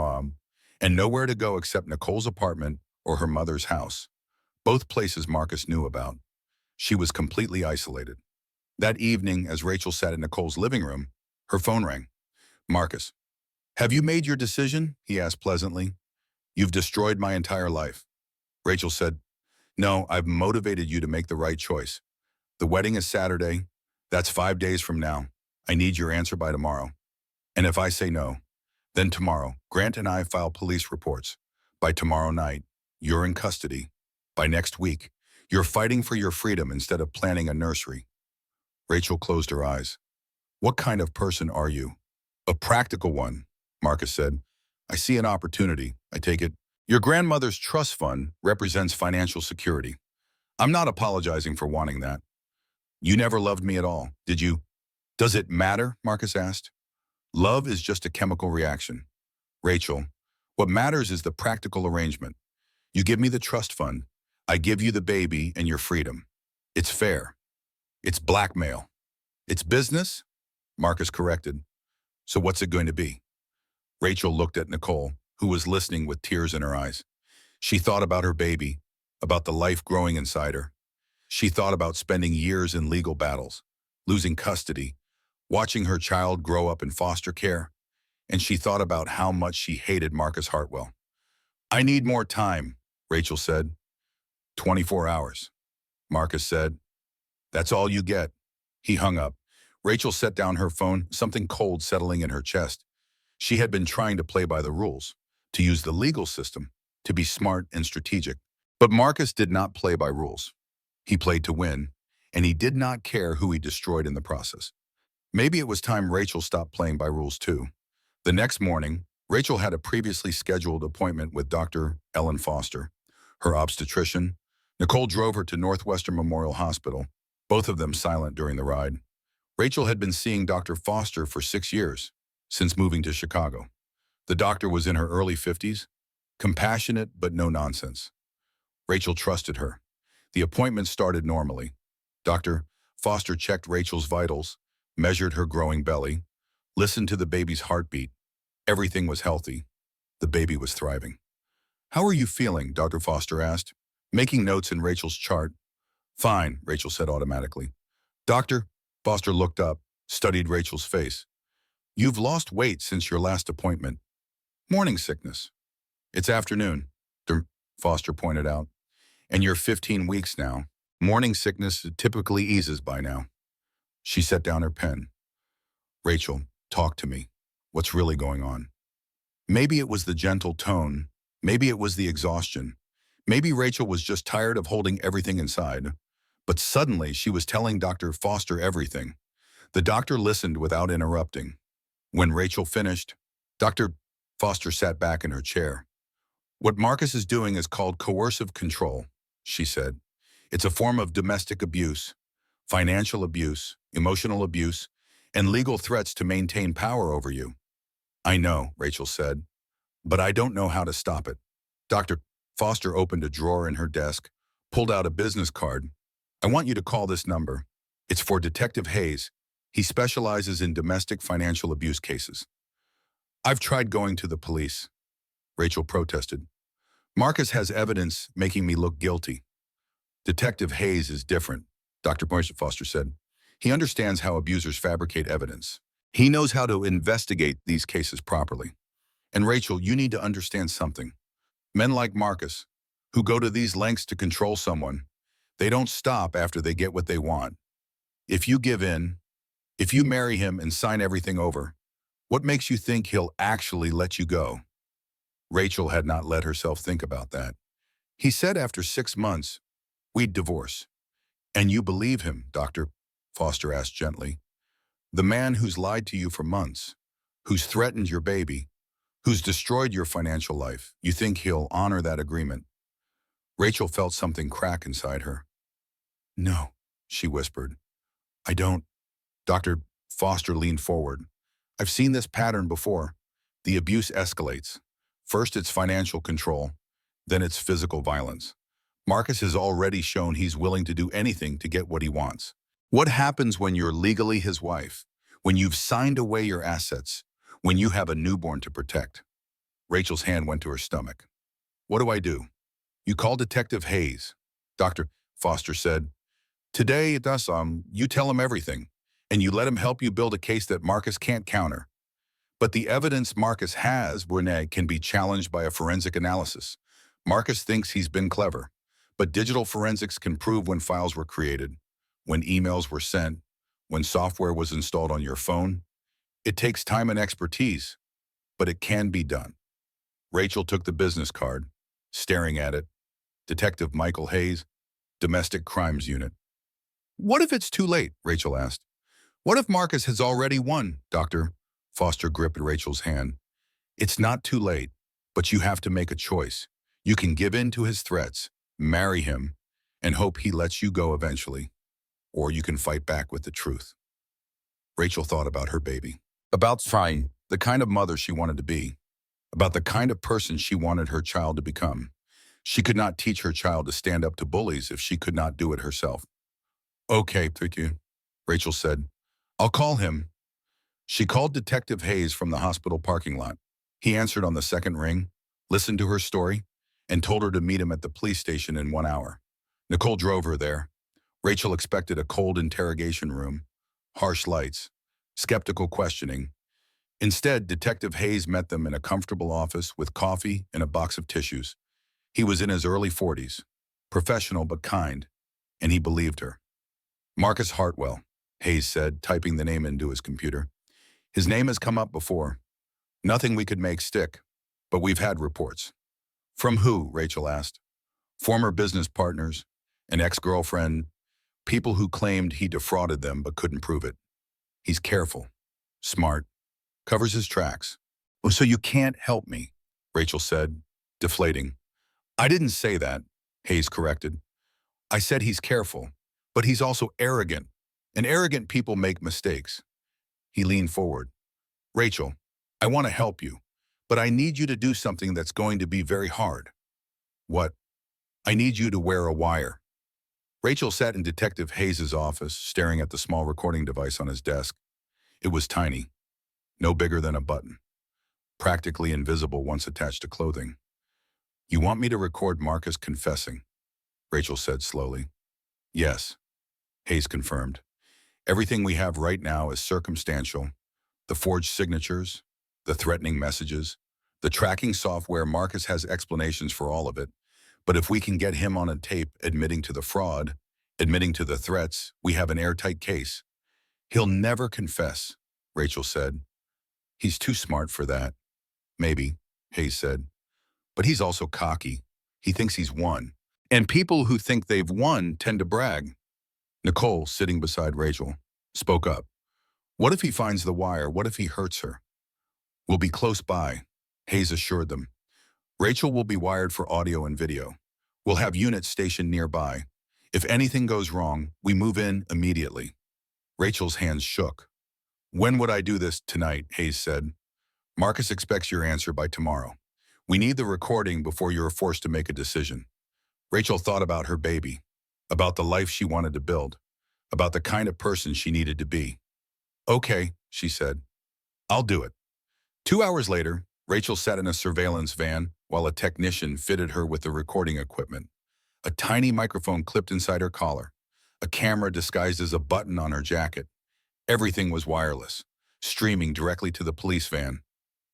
Speaker 1: and nowhere to go except Nicole's apartment or her mother's house, both places Marcus knew about. She was completely isolated. That evening, as Rachel sat in Nicole's living room, her phone rang. Marcus, have you made your decision? He asked pleasantly. You've destroyed my entire life. Rachel said, no, I've motivated you to make the right choice. The wedding is Saturday. That's 5 days from now. I need your answer by tomorrow. And if I say no, then tomorrow, Grant and I file police reports. By tomorrow night, you're in custody. By next week, you're fighting for your freedom instead of planning a nursery. Rachel closed her eyes. What kind of person are you? A practical one, Marcus said. I see an opportunity. I take it. Your grandmother's trust fund represents financial security. I'm not apologizing for wanting that. You never loved me at all, did you? Does it matter? Marcus asked. Love is just a chemical reaction. Rachel, what matters is the practical arrangement. You give me the trust fund. I give you the baby and your freedom. It's fair. It's blackmail. It's business? Marcus corrected. So what's it going to be? Rachel looked at Nicole, who was listening with tears in her eyes. She thought about her baby, about the life growing inside her. She thought about spending years in legal battles, losing custody, watching her child grow up in foster care, and she thought about how much she hated Marcus Hartwell. I need more time, Rachel said. 24 hours. Marcus said. That's all you get. He hung up. Rachel set down her phone, something cold settling in her chest. She had been trying to play by the rules, to use the legal system, to be smart and strategic. But Marcus did not play by rules. He played to win, and he did not care who he destroyed in the process. Maybe it was time Rachel stopped playing by rules too. The next morning, Rachel had a previously scheduled appointment with Dr. Ellen Foster, her obstetrician. Nicole drove her to Northwestern Memorial Hospital, both of them silent during the ride. Rachel had been seeing Dr. Foster for 6 years, since moving to Chicago. The doctor was in her early 50s, compassionate but no nonsense. Rachel trusted her. The appointment started normally. Dr. Foster checked Rachel's vitals, measured her growing belly, listened to the baby's heartbeat. Everything was healthy. The baby was thriving. How are you feeling? Dr. Foster asked, making notes in Rachel's chart. Fine, Rachel said automatically. Dr. Foster looked up, studied Rachel's face. You've lost weight since your last appointment. Morning sickness. It's afternoon, Dr. Foster pointed out. And you're 15 weeks now. Morning sickness typically eases by now. She set down her pen. Rachel, talk to me. What's really going on? Maybe it was the gentle tone. Maybe it was the exhaustion. Maybe Rachel was just tired of holding everything inside. But suddenly she was telling Dr. Foster everything. The doctor listened without interrupting. When Rachel finished, Dr. Foster sat back in her chair. What Marcus is doing is called coercive control, she said. It's a form of domestic abuse, financial abuse, emotional abuse, and legal threats to maintain power over you. I know, Rachel said, but I don't know how to stop it. Dr. Foster opened a drawer in her desk, pulled out a business card. I want you to call this number. It's for Detective Hayes. He specializes in domestic financial abuse cases. I've tried going to the police, Rachel protested. Marcus has evidence making me look guilty. Detective Hayes is different, Dr. Foster said. He understands how abusers fabricate evidence. He knows how to investigate these cases properly. And Rachel, you need to understand something. Men like Marcus, who go to these lengths to control someone, they don't stop after they get what they want. If you give in, if you marry him and sign everything over, what makes you think he'll actually let you go? Rachel had not let herself think about that. He said after 6 months, we'd divorce. And you believe him, Dr. Foster asked gently. The man who's lied to you for months, who's threatened your baby, who's destroyed your financial life, you think he'll honor that agreement? Rachel felt something crack inside her. No, she whispered. I don't. Dr. Foster leaned forward. I've seen this pattern before. The abuse escalates. First it's financial control, then it's physical violence. Marcus has already shown he's willing to do anything to get what he wants. What happens when you're legally his wife? When you've signed away your assets? When you have a newborn to protect? Rachel's hand went to her stomach. What do I do? You call Detective Hayes. Dr. Foster said. Today, you tell him everything, and you let him help you build a case that Marcus can't counter. But the evidence Marcus has, Renee, can be challenged by a forensic analysis. Marcus thinks he's been clever, but digital forensics can prove when files were created, when emails were sent, when software was installed on your phone. It takes time and expertise, but it can be done. Rachel took the business card, staring at it. Detective Michael Hayes, Domestic Crimes Unit. What if it's too late? Rachel asked. What if Marcus has already won? Dr. Foster gripped Rachel's hand. It's not too late, but you have to make a choice. You can give in to his threats, marry him, and hope he lets you go eventually. Or you can fight back with the truth. Rachel thought about her baby, about trying the kind of mother she wanted to be, about the kind of person she wanted her child to become. She could not teach her child to stand up to bullies if she could not do it herself. Okay, thank you, Rachel said. I'll call him. She called Detective Hayes from the hospital parking lot. He answered on the second ring, listened to her story, and told her to meet him at the police station in 1 hour. Nicole drove her there. Rachel expected a cold interrogation room, harsh lights, skeptical questioning. Instead, Detective Hayes met them in a comfortable office with coffee and a box of tissues. He was in his early 40s, professional but kind, and he believed her. Marcus Hartwell, Hayes said, typing the name into his computer. His name has come up before. Nothing we could make stick, but we've had reports. From who? Rachel asked. Former business partners, an ex-girlfriend, people who claimed he defrauded them but couldn't prove it. He's careful, smart, covers his tracks. Oh, so you can't help me, Rachel said, deflating. I didn't say that, Hayes corrected. I said he's careful, but he's also arrogant, and arrogant people make mistakes. He leaned forward. Rachel, I want to help you, but I need you to do something that's going to be very hard. What? I need you to wear a wire. Rachel sat in Detective Hayes's office, staring at the small recording device on his desk. It was tiny, no bigger than a button, practically invisible once attached to clothing. You want me to record Marcus confessing? Rachel said slowly. Yes, Hayes confirmed. Everything we have right now is circumstantial. The forged signatures, the threatening messages, the tracking software. Marcus has explanations for all of it. But if we can get him on a tape admitting to the fraud, admitting to the threats, we have an airtight case. He'll never confess, Rachel said. He's too smart for that. Maybe, Hayes said. But he's also cocky. He thinks he's won. And people who think they've won tend to brag. Nicole, sitting beside Rachel, spoke up. What if he finds the wire? What if he hurts her? We'll be close by, Hayes assured them. Rachel will be wired for audio and video. We'll have units stationed nearby. If anything goes wrong, we move in immediately. Rachel's hands shook. When would I do this? Tonight, Hayes said. Marcus expects your answer by tomorrow. We need the recording before you're forced to make a decision. Rachel thought about her baby, about the life she wanted to build, about the kind of person she needed to be. Okay, she said. I'll do it. 2 hours later, Rachel sat in a surveillance van while a technician fitted her with the recording equipment. A tiny microphone clipped inside her collar, a camera disguised as a button on her jacket. Everything was wireless, streaming directly to the police van.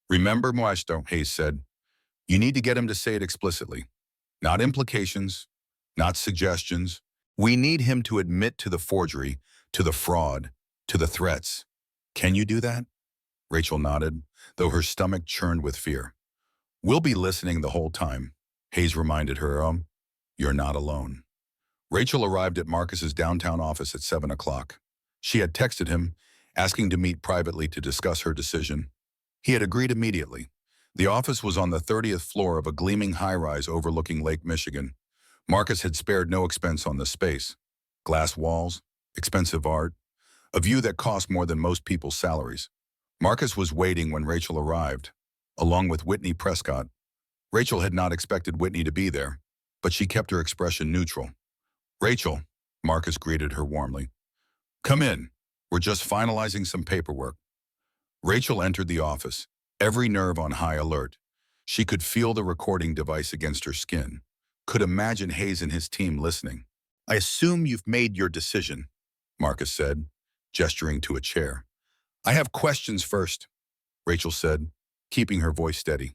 Speaker 1: Remember, Maestro, Hayes said. You need to get him to say it explicitly. Not implications, not suggestions. We need him to admit to the forgery, to the fraud, to the threats. Can you do that? Rachel nodded, though her stomach churned with fear. We'll be listening the whole time, Hayes reminded her. You're not alone. Rachel arrived at Marcus's downtown office at 7 o'clock. She had texted him, asking to meet privately to discuss her decision. He had agreed immediately. The office was on the 30th floor of a gleaming high-rise overlooking Lake Michigan. Marcus had spared no expense on the space. Glass walls, expensive art, a view that cost more than most people's salaries. Marcus was waiting when Rachel arrived, along with Whitney Prescott. Rachel had not expected Whitney to be there, but she kept her expression neutral. Rachel, Marcus greeted her warmly. Come in. We're just finalizing some paperwork. Rachel entered the office, every nerve on high alert. She could feel the recording device against her skin, could imagine Hayes and his team listening. I assume you've made your decision, Marcus said, gesturing to a chair. I have questions first, Rachel said, keeping her voice steady.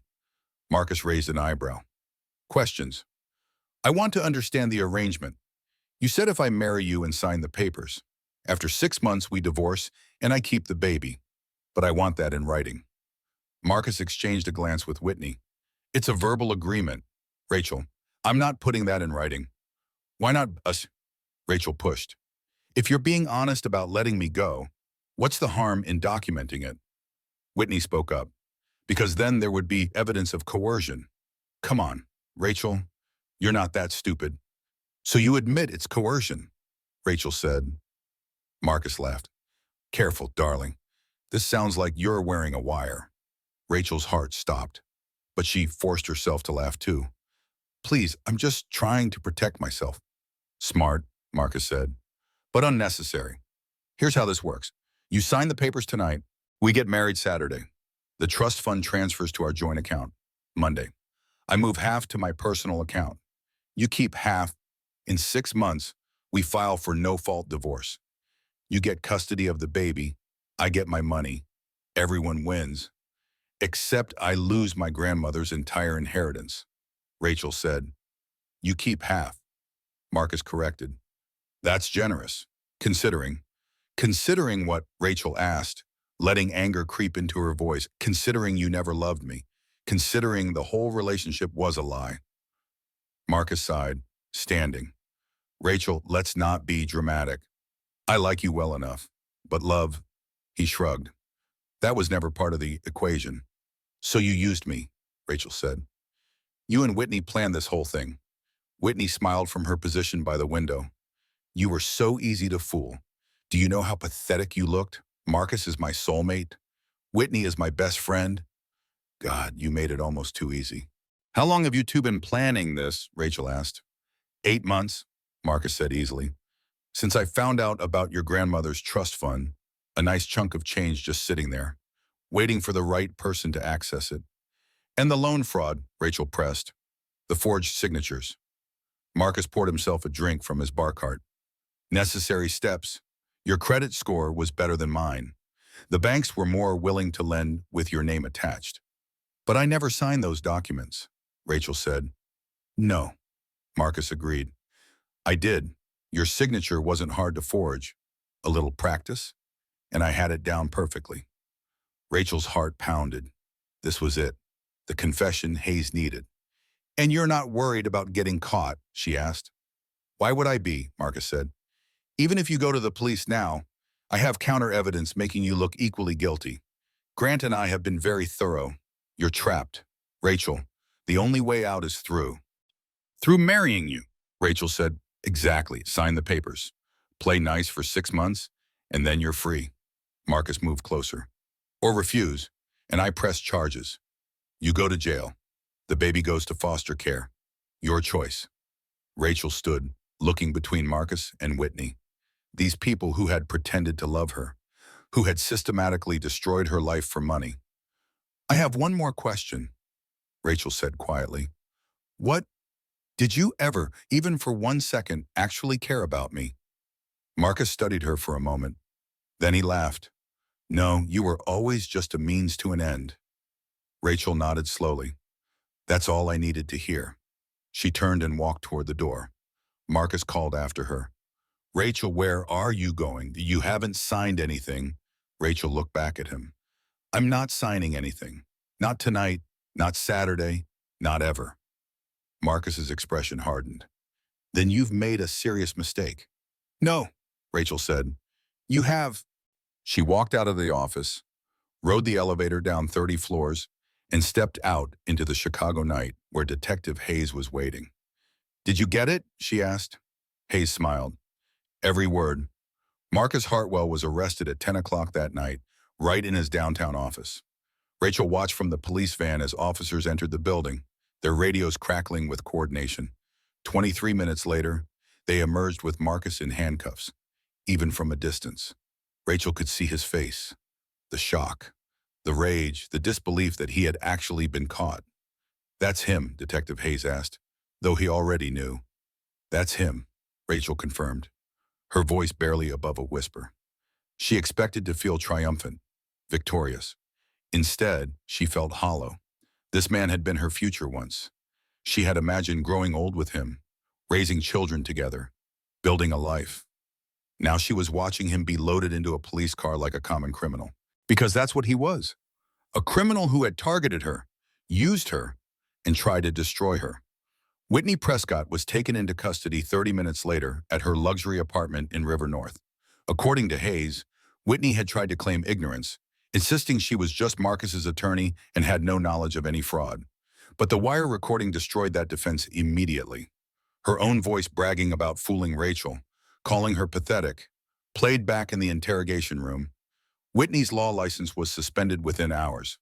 Speaker 1: Marcus raised an eyebrow. Questions. I want to understand the arrangement. You said if I marry you and sign the papers. After 6 months, we divorce, and I keep the baby. But I want that in writing. Marcus exchanged a glance with Whitney. It's a verbal agreement. Rachel, I'm not putting that in writing. Why not us? Rachel pushed. If you're being honest about letting me go, what's the harm in documenting it? Whitney spoke up. because then there would be evidence of coercion. Come on, Rachel, you're not that stupid. So you admit it's coercion, Rachel said. Marcus laughed. Careful, darling. This sounds like you're wearing a wire. Rachel's heart stopped, but she forced herself to laugh too. Please, I'm just trying to protect myself. Smart, Marcus said, but unnecessary. Here's how this works. You sign the papers tonight. We get married Saturday. The trust fund transfers to our joint account Monday. I move half to my personal account. You keep half. In 6 months, we file for no-fault divorce. You get custody of the baby. I get my money. Everyone wins. Except I lose my grandmother's entire inheritance. Rachel said. You keep half. Marcus corrected. That's generous, considering what Rachel asked, letting anger creep into her voice, considering you never loved me, considering the whole relationship was a lie. Marcus sighed, standing. Rachel, let's not be dramatic. I like you well enough, but love, he shrugged. That was never part of the equation. So you used me, Rachel said. You and Whitney planned this whole thing. Whitney smiled from her position by the window. You were so easy to fool. Do you know how pathetic you looked? Marcus is my soulmate. Whitney is my best friend. God, you made it almost too easy. How long have you two been planning this? Rachel asked. 8 months, Marcus said easily. Since I found out about your grandmother's trust fund, a nice chunk of change just sitting there, waiting for the right person to access it. And the loan fraud, Rachel pressed. The forged signatures. Marcus poured himself a drink from his bar cart. Necessary steps. Your credit score was better than mine. The banks were more willing to lend with your name attached. But I never signed those documents, Rachel said. No, Marcus agreed. I did. Your signature wasn't hard to forge. A little practice, and I had it down perfectly. Rachel's heart pounded. This was it. The confession Hayes needed. And you're not worried about getting caught, she asked. Why would I be, Marcus said. Even if you go to the police now, I have counter evidence making you look equally guilty. Grant and I have been very thorough. You're trapped. Rachel, the only way out is through. Through marrying you, Rachel said. Exactly. Sign the papers. Play nice for 6 months, and then you're free. Marcus moved closer. Or refuse, and I press charges. You go to jail. The baby goes to foster care. Your choice. Rachel stood, looking between Marcus and Whitney. These people who had pretended to love her, who had systematically destroyed her life for money. I have one more question, Rachel said quietly. What? Did you ever, even for 1 second, actually care about me? Marcus studied her for a moment. Then he laughed. No, you were always just a means to an end. Rachel nodded slowly. That's all I needed to hear. She turned and walked toward the door. Marcus called after her. Rachel, where are you going? You haven't signed anything. Rachel looked back at him. I'm not signing anything. Not tonight, not Saturday, not ever. Marcus's expression hardened. Then you've made a serious mistake. No, Rachel said. You have. She walked out of the office, rode the elevator down 30 floors, and stepped out into the Chicago night where Detective Hayes was waiting. Did you get it? She asked. Hayes smiled. Every word. Marcus Hartwell was arrested at 10 o'clock that night, right in his downtown office. Rachel watched from the police van as officers entered the building, their radios crackling with coordination. 23 minutes later, they emerged with Marcus in handcuffs, even from a distance. Rachel could see his face, the shock, the rage, the disbelief that he had actually been caught. That's him, Detective Hayes asked, though he already knew. That's him, Rachel confirmed, her voice barely above a whisper. She expected to feel triumphant, victorious. Instead, she felt hollow. This man had been her future once. She had imagined growing old with him, raising children together, building a life. Now she was watching him be loaded into a police car like a common criminal. Because that's what he was. A criminal who had targeted her, used her, and tried to destroy her. Whitney Prescott was taken into custody 30 minutes later at her luxury apartment in River North. According to Hayes, Whitney had tried to claim ignorance, insisting she was just Marcus's attorney and had no knowledge of any fraud. But the wire recording destroyed that defense immediately. Her own voice bragging about fooling Rachel, calling her pathetic, played back in the interrogation room. Whitney's law license was suspended within hours.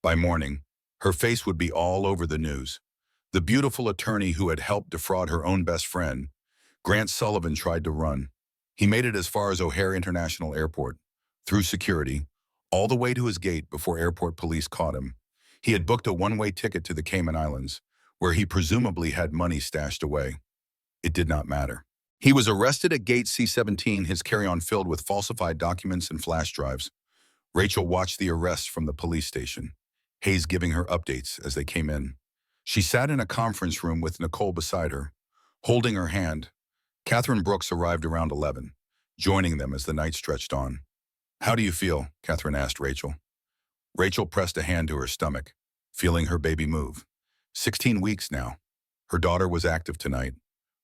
Speaker 1: By morning, her face would be all over the news. The beautiful attorney who had helped defraud her own best friend, Grant Sullivan, tried to run. He made it as far as O'Hare International Airport, through security, all the way to his gate before airport police caught him. He had booked a one-way ticket to the Cayman Islands, where he presumably had money stashed away. It did not matter. He was arrested at gate C-17, his carry-on filled with falsified documents and flash drives. Rachel watched the arrests from the police station, Hayes giving her updates as they came in. She sat in a conference room with Nicole beside her, holding her hand. Catherine Brooks arrived around 11, joining them as the night stretched on. "How do you feel?" Catherine asked Rachel. Rachel pressed a hand to her stomach, feeling her baby move. 16 weeks now. Her daughter was active tonight,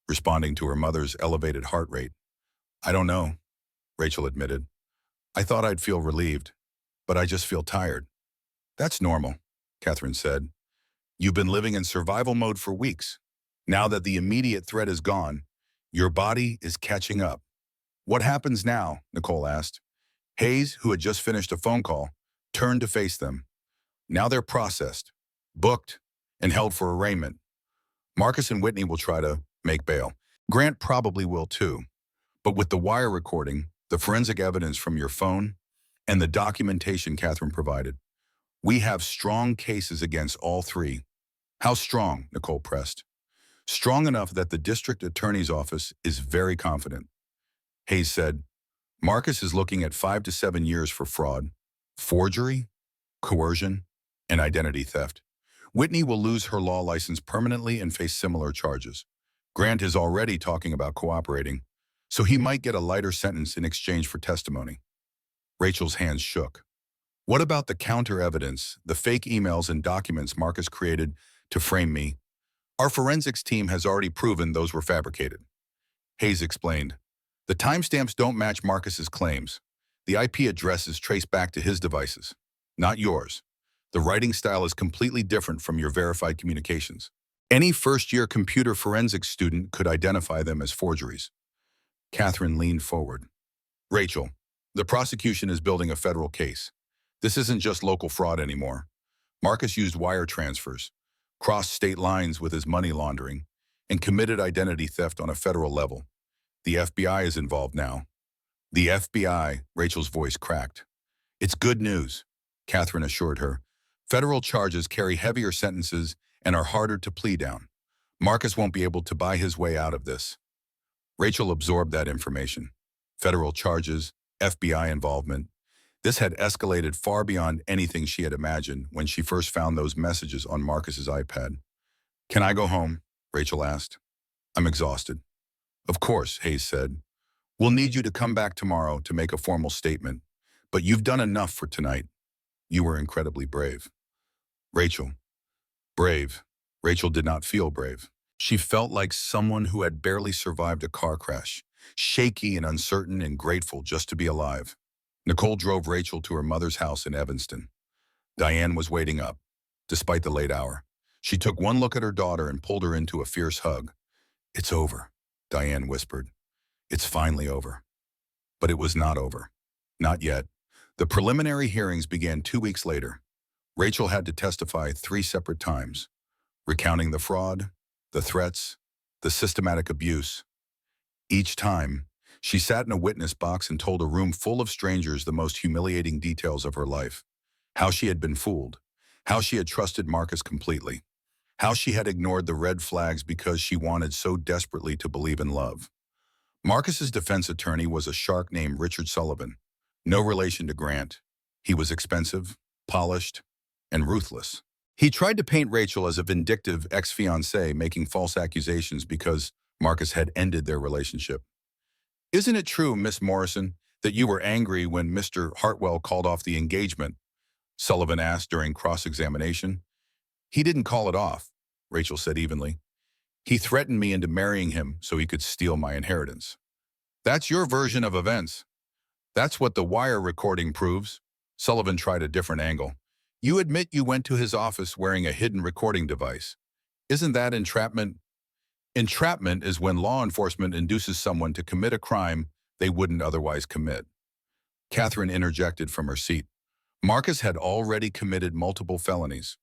Speaker 1: responding to her mother's elevated heart rate. "I don't know," Rachel admitted. "I thought I'd feel relieved, but I just feel tired." "That's normal," Catherine said. "You've been living in survival mode for weeks. Now that the immediate threat is gone, your body is catching up." "What happens now?" Nicole asked. Hayes, who had just finished a phone call, turned to face them. "Now they're processed, booked, and held for arraignment. Marcus and Whitney will try to make bail. Grant probably will too. But with the wire recording, the forensic evidence from your phone, and the documentation Catherine provided, we have strong cases against all three." "How strong?" Nicole pressed. "Strong enough that the district attorney's office is very confident." Hayes said, "Marcus is looking at 5 to 7 years for fraud, forgery, coercion, and identity theft. Whitney will lose her law license permanently and face similar charges. Grant is already talking about cooperating, so he might get a lighter sentence in exchange for testimony." Rachel's hands shook. "What about the counter evidence, the fake emails and documents Marcus created to frame me? Our forensics team has already proven those were fabricated." Hayes explained, "The timestamps don't match Marcus's claims. The IP addresses trace back to his devices, not yours. The writing style is completely different from your verified communications. Any first-year computer forensics student could identify them as forgeries." Catherine leaned forward. "Rachel, the prosecution is building a federal case. This isn't just local fraud anymore. Marcus used wire transfers, crossed state lines with his money laundering, and committed identity theft on a federal level. The FBI is involved now." "The FBI," Rachel's voice cracked. "It's good news," Catherine assured her. "Federal charges carry heavier sentences and are harder to plea down. Marcus won't be able to buy his way out of this." Rachel absorbed that information. Federal charges, FBI involvement. This had escalated far beyond anything she had imagined when she first found those messages on Marcus's iPad. "Can I go home?" Rachel asked. "I'm exhausted." "Of course," Hayes said. "We'll need you to come back tomorrow to make a formal statement, but you've done enough for tonight. You were incredibly brave." Rachel. Brave. Rachel did not feel brave. She felt like someone who had barely survived a car crash, shaky and uncertain and grateful just to be alive. Nicole drove Rachel to her mother's house in Evanston. Diane was waiting up, despite the late hour. She took one look at her daughter and pulled her into a fierce hug. "It's over," Diane whispered. "It's finally over." But it was not over. Not yet. The preliminary hearings began 2 weeks later. Rachel had to testify 3 separate times, recounting the fraud, the threats, the systematic abuse. Each time, she sat in a witness box and told a room full of strangers the most humiliating details of her life. How she had been fooled, how she had trusted Marcus completely, how she had ignored the red flags because she wanted so desperately to believe in love. Marcus's defense attorney was a shark named Richard Sullivan, no relation to Grant. He was expensive, polished, and ruthless. He tried to paint Rachel as a vindictive ex-fiancée making false accusations because Marcus had ended their relationship. "Isn't it true, Miss Morrison, that you were angry when Mr. Hartwell called off the engagement?" Sullivan asked during cross-examination. "He didn't call it off," Rachel said evenly. "He threatened me into marrying him so he could steal my inheritance." "That's your version of events. That's what the wire recording proves," Sullivan tried a different angle. You admit you went to his office wearing a hidden recording device. Isn't that entrapment? Entrapment is when law enforcement induces someone to commit a crime they wouldn't otherwise commit. Catherine interjected from her seat. Marcus had already committed multiple felonies.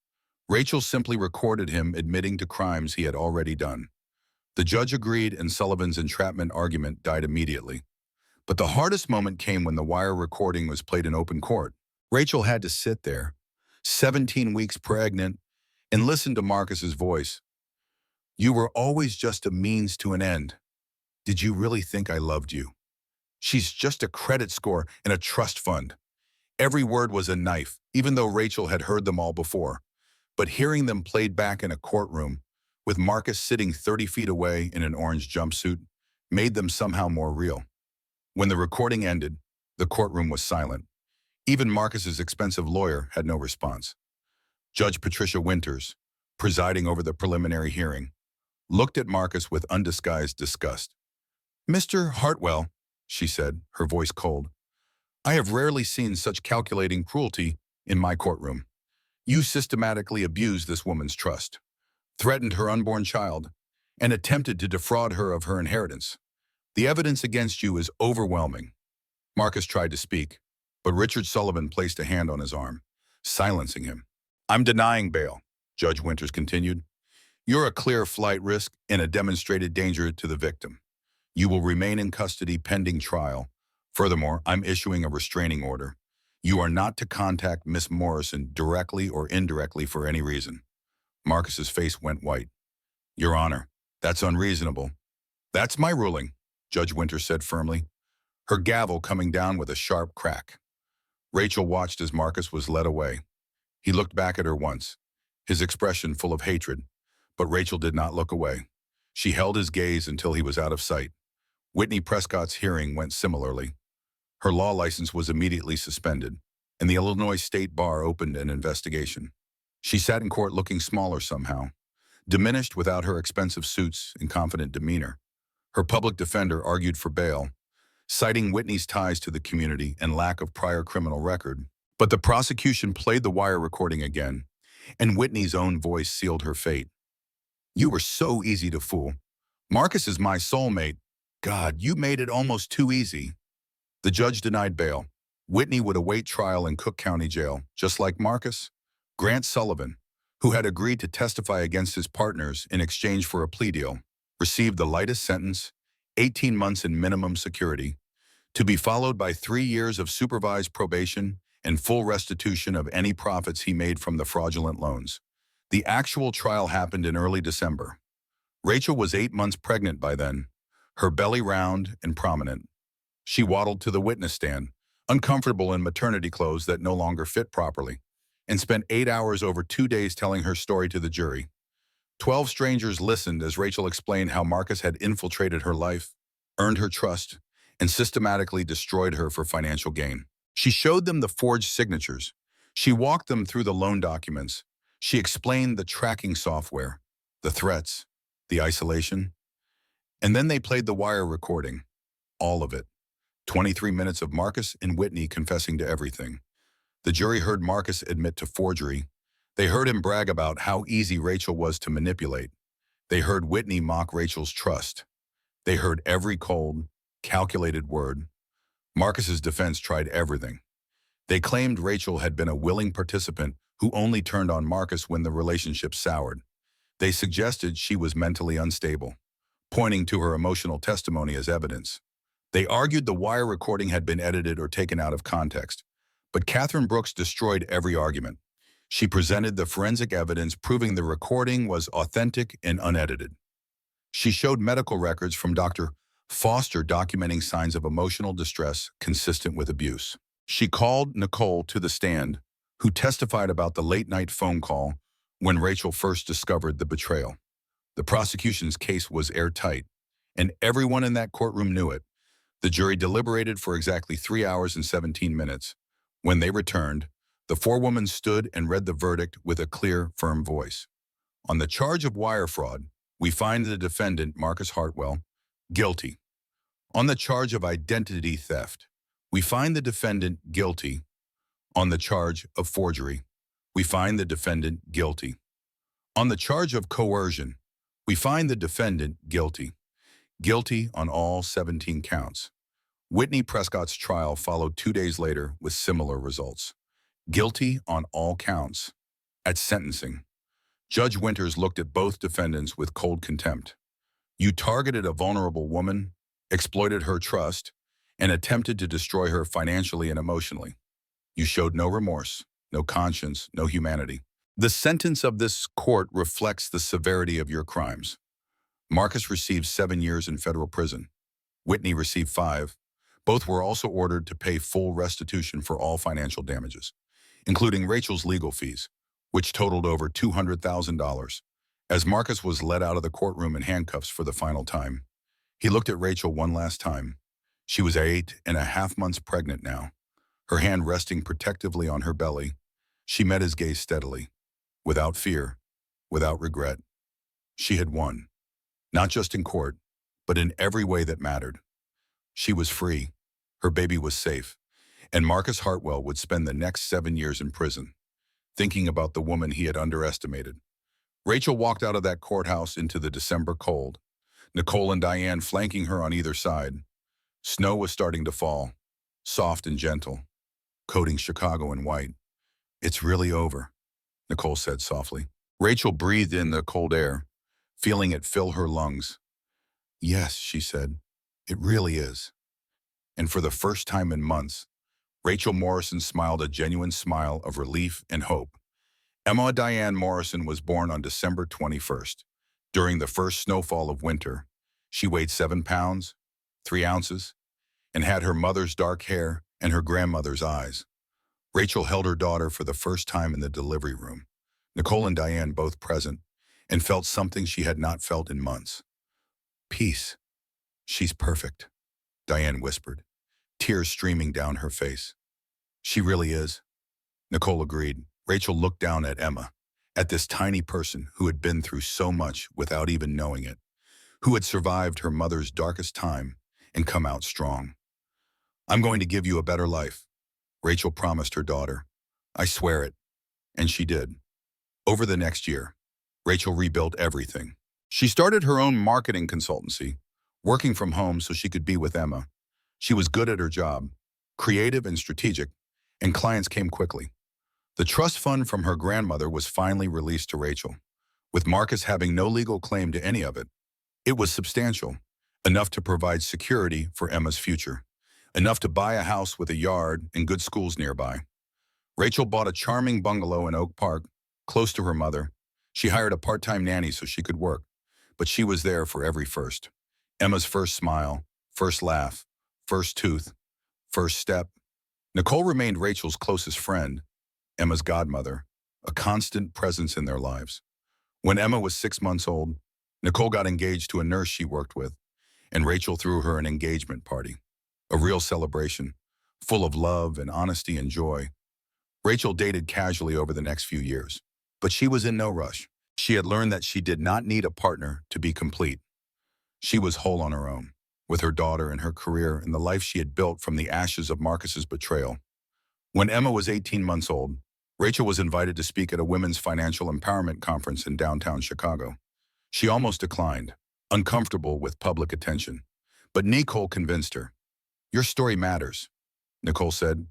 Speaker 1: Rachel simply recorded him admitting to crimes he had already done. The judge agreed and Sullivan's entrapment argument died immediately. But the hardest moment came when the wire recording was played in open court. Rachel had to sit there, 17 weeks pregnant, and listen to Marcus's voice. You were always just a means to an end. Did you really think I loved you? She's just a credit score and a trust fund. Every word was a knife, even though Rachel had heard them all before. But hearing them played back in a courtroom, with Marcus sitting 30 feet away in an orange jumpsuit, made them somehow more real. When the recording ended, the courtroom was silent. Even Marcus's expensive lawyer had no response. Judge Patricia Winters, presiding over the preliminary hearing, looked at Marcus with undisguised disgust. Mr. Hartwell, she said, her voice cold, I have rarely seen such calculating cruelty in my courtroom. You systematically abused this woman's trust, threatened her unborn child, and attempted to defraud her of her inheritance. The evidence against you is overwhelming. Marcus tried to speak, but Richard Sullivan placed a hand on his arm, silencing him. I'm denying bail, Judge Winters continued. You're a clear flight risk and a demonstrated danger to the victim. You will remain in custody pending trial. Furthermore, I'm issuing a restraining order. You are not to contact Miss Morrison directly or indirectly for any reason. Marcus's face went white. Your Honor, that's unreasonable. That's my ruling, Judge Winters said firmly, her gavel coming down with a sharp crack. Rachel watched as Marcus was led away. He looked back at her once, his expression full of hatred, but Rachel did not look away. She held his gaze until he was out of sight. Whitney Prescott's hearing went similarly. Her law license was immediately suspended, and the Illinois State Bar opened an investigation. She sat in court looking smaller somehow, diminished without her expensive suits and confident demeanor. Her public defender argued for bail, citing Whitney's ties to the community and lack of prior criminal record. But the prosecution played the wire recording again, and Whitney's own voice sealed her fate. You were so easy to fool. Marcus is my soulmate. God, you made it almost too easy. The judge denied bail. Whitney would await trial in Cook County Jail, just like Marcus. Grant Sullivan, who had agreed to testify against his partners in exchange for a plea deal, received the lightest sentence, 18 months in minimum security, to be followed by 3 years of supervised probation and full restitution of any profits he made from the fraudulent loans. The actual trial happened in early December. Rachel was 8 months pregnant by then, her belly round and prominent. She waddled to the witness stand, uncomfortable in maternity clothes that no longer fit properly, and spent 8 hours over 2 days telling her story to the jury. 12 strangers listened as Rachel explained how Marcus had infiltrated her life, earned her trust, and systematically destroyed her for financial gain. She showed them the forged signatures. She walked them through the loan documents. She explained the tracking software, the threats, the isolation. And then they played the wire recording, all of it. 23 minutes of Marcus and Whitney confessing to everything. The jury heard Marcus admit to forgery. They heard him brag about how easy Rachel was to manipulate. They heard Whitney mock Rachel's trust. They heard every cold, calculated word. Marcus's defense tried everything. They claimed Rachel had been a willing participant who only turned on Marcus when the relationship soured. They suggested she was mentally unstable, pointing to her emotional testimony as evidence. They argued the wire recording had been edited or taken out of context. But Catherine Brooks destroyed every argument. She presented the forensic evidence proving the recording was authentic and unedited. She showed medical records from Dr. Foster documenting signs of emotional distress consistent with abuse. She called Nicole to the stand, who testified about the late-night phone call when Rachel first discovered the betrayal. The prosecution's case was airtight, and everyone in that courtroom knew it. The jury deliberated for exactly 3 hours and 17 minutes. When they returned, the forewoman stood and read the verdict with a clear, firm voice. On the charge of wire fraud, we find the defendant, Marcus Hartwell, guilty. On the charge of identity theft, we find the defendant guilty. On the charge of forgery, we find the defendant guilty. On the charge of coercion, we find the defendant guilty. Guilty on all 17 counts. Whitney Prescott's trial followed 2 days later with similar results. Guilty on all counts. At sentencing, Judge Winters looked at both defendants with cold contempt. You targeted a vulnerable woman, exploited her trust, and attempted to destroy her financially and emotionally. You showed no remorse, no conscience, no humanity. The sentence of this court reflects the severity of your crimes. Marcus received 7 years in federal prison. Whitney received 5. Both were also ordered to pay full restitution for all financial damages, including Rachel's legal fees, which totaled over $200,000. As Marcus was led out of the courtroom in handcuffs for the final time, he looked at Rachel one last time. She was 8.5 months pregnant now, her hand resting protectively on her belly. She met his gaze steadily, without fear, without regret. She had won, not just in court, but in every way that mattered. She was free, her baby was safe, and Marcus Hartwell would spend the next 7 years in prison, thinking about the woman he had underestimated. Rachel walked out of that courthouse into the December cold, Nicole and Diane flanking her on either side. Snow was starting to fall, soft and gentle, coating Chicago in white. It's really over, Nicole said softly. Rachel breathed in the cold air, feeling it fill her lungs. Yes, she said, it really is. And for the first time in months, Rachel Morrison smiled a genuine smile of relief and hope. Emma Diane Morrison was born on December 21st. During the first snowfall of winter, she weighed 7 pounds, 3 ounces, and had her mother's dark hair and her grandmother's eyes. Rachel held her daughter for the first time in the delivery room, Nicole and Diane both present, and felt something she had not felt in months. Peace. She's perfect, Diane whispered, tears streaming down her face. She really is, Nicole agreed. Rachel looked down at Emma, at this tiny person who had been through so much without even knowing it, who had survived her mother's darkest time and come out strong. I'm going to give you a better life, Rachel promised her daughter. I swear it. And she did. Over the next year, Rachel rebuilt everything. She started her own marketing consultancy, working from home so she could be with Emma. She was good at her job, creative and strategic, and clients came quickly. The trust fund from her grandmother was finally released to Rachel, with Marcus having no legal claim to any of it. It was substantial, enough to provide security for Emma's future, enough to buy a house with a yard and good schools nearby. Rachel bought a charming bungalow in Oak Park, close to her mother. She hired a part-time nanny so she could work, but she was there for every first. Emma's first smile, first laugh, first tooth, first step. Nicole remained Rachel's closest friend, Emma's godmother, a constant presence in their lives. When Emma was 6 months old, Nicole got engaged to a nurse she worked with, and Rachel threw her an engagement party, a real celebration, full of love and honesty and joy. Rachel dated casually over the next few years, but she was in no rush. She had learned that she did not need a partner to be complete. She was whole on her own, with her daughter and her career and the life she had built from the ashes of Marcus's betrayal. When Emma was 18 months old, Rachel was invited to speak at a women's financial empowerment conference in downtown Chicago. She almost declined, uncomfortable with public attention. But Nicole convinced her. Your story matters, Nicole said.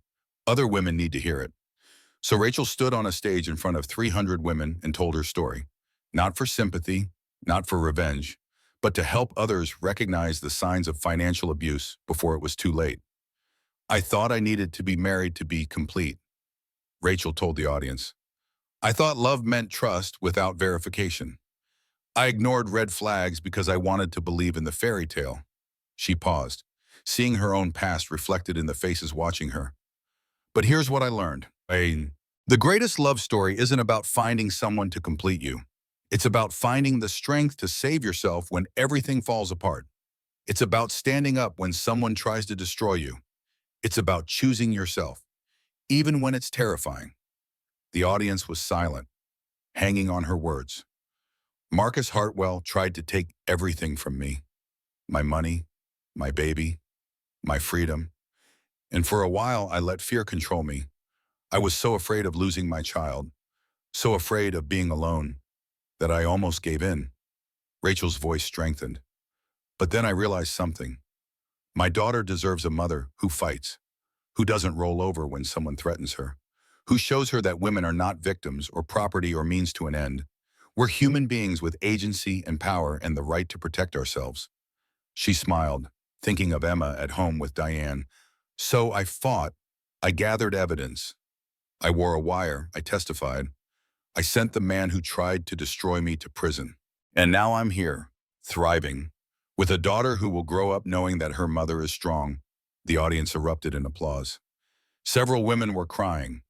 Speaker 1: Other women need to hear it. So Rachel stood on a stage in front of 300 women and told her story. Not for sympathy, not for revenge, but to help others recognize the signs of financial abuse before it was too late. I thought I needed to be married to be complete, Rachel told the audience. I thought love meant trust without verification. I ignored red flags because I wanted to believe in the fairy tale. She paused, seeing her own past reflected in the faces watching her. But here's what I learned. The greatest love story isn't about finding someone to complete you. It's about finding the strength to save yourself when everything falls apart. It's about standing up when someone tries to destroy you. It's about choosing yourself, even when it's terrifying. The audience was silent, hanging on her words. Marcus Hartwell tried to take everything from me. My money, my baby, my freedom. And for a while, I let fear control me. I was so afraid of losing my child, so afraid of being alone, that I almost gave in. Rachel's voice strengthened. But then I realized something. My daughter deserves a mother who fights, who doesn't roll over when someone threatens her, who shows her that women are not victims or property or means to an end. We're human beings with agency and power and the right to protect ourselves. She smiled, thinking of Emma at home with Diane. So I fought. I gathered evidence. I wore a wire. I testified. I sent the man who tried to destroy me to prison. And now I'm here, thriving, with a daughter who will grow up knowing that her mother is strong. The audience erupted in applause. Several women were crying.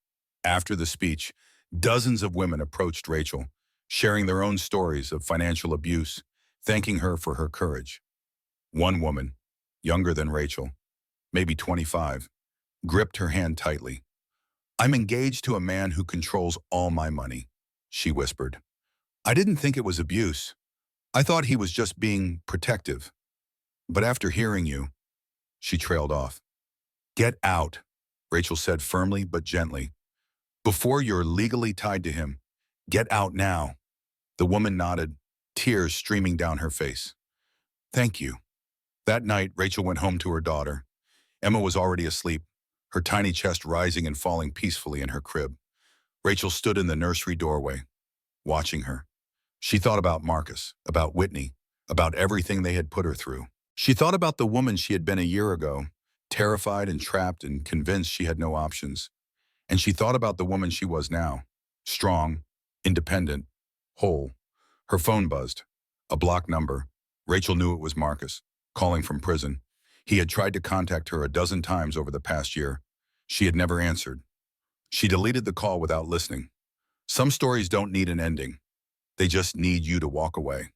Speaker 1: After the speech, dozens of women approached Rachel, sharing their own stories of financial abuse, thanking her for her courage. One woman, younger than Rachel, maybe 25, gripped her hand tightly. "I'm engaged to a man who controls all my money," she whispered. "I didn't think it was abuse. I thought he was just being protective. But after hearing you," she trailed off. "Get out," Rachel said firmly but gently. "Before you're legally tied to him, get out now." The woman nodded, tears streaming down her face. "Thank you." That night, Rachel went home to her daughter. Emma was already asleep, her tiny chest rising and falling peacefully in her crib. Rachel stood in the nursery doorway, watching her. She thought about Marcus, about Whitney, about everything they had put her through. She thought about the woman she had been a year ago, terrified and trapped and convinced she had no options. And she thought about the woman she was now, strong, independent, whole. Her phone buzzed. A blocked number. Rachel knew it was Marcus, calling from prison. He had tried to contact her a dozen times over the past year. She had never answered. She deleted the call without listening. Some stories don't need an ending. They just need you to walk away.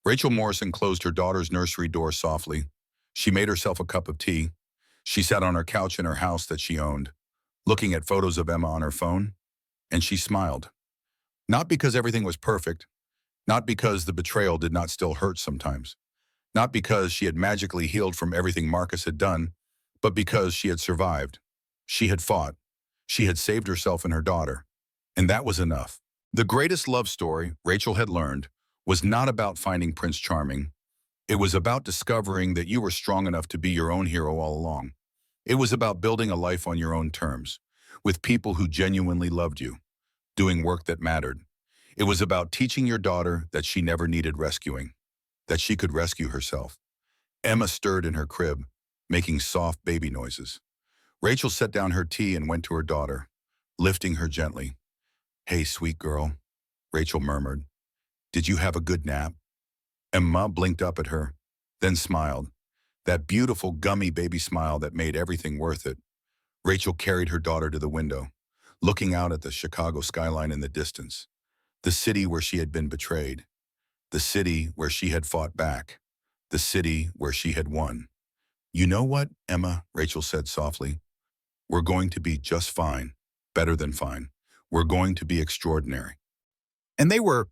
Speaker 1: Rachel Morrison closed her daughter's nursery door softly. She made herself a cup of tea. She sat on her couch in her house that she owned, looking at photos of Emma on her phone, and she smiled. Not because everything was perfect, not because the betrayal did not still hurt sometimes, not because she had magically healed from everything Marcus had done, but because she had survived. She had fought. She had saved herself and her daughter. And that was enough. The greatest love story, Rachel had learned, was not about finding Prince Charming. It was about discovering that you were strong enough to be your own hero all along. It was about building a life on your own terms, with people who genuinely loved you, doing work that mattered. It was about teaching your daughter that she never needed rescuing, that she could rescue herself. Emma stirred in her crib, making soft baby noises. Rachel set down her tea and went to her daughter, lifting her gently. "Hey, sweet girl," Rachel murmured. "Did you have a good nap?" Emma blinked up at her, then smiled. That beautiful gummy baby smile that made everything worth it. Rachel carried her daughter to the window, looking out at the Chicago skyline in the distance. The city where she had been betrayed. The city where she had fought back. The city where she had won. "You know what, Emma," Rachel said softly. "We're going to be just fine. Better than fine. We're going to be extraordinary." And they were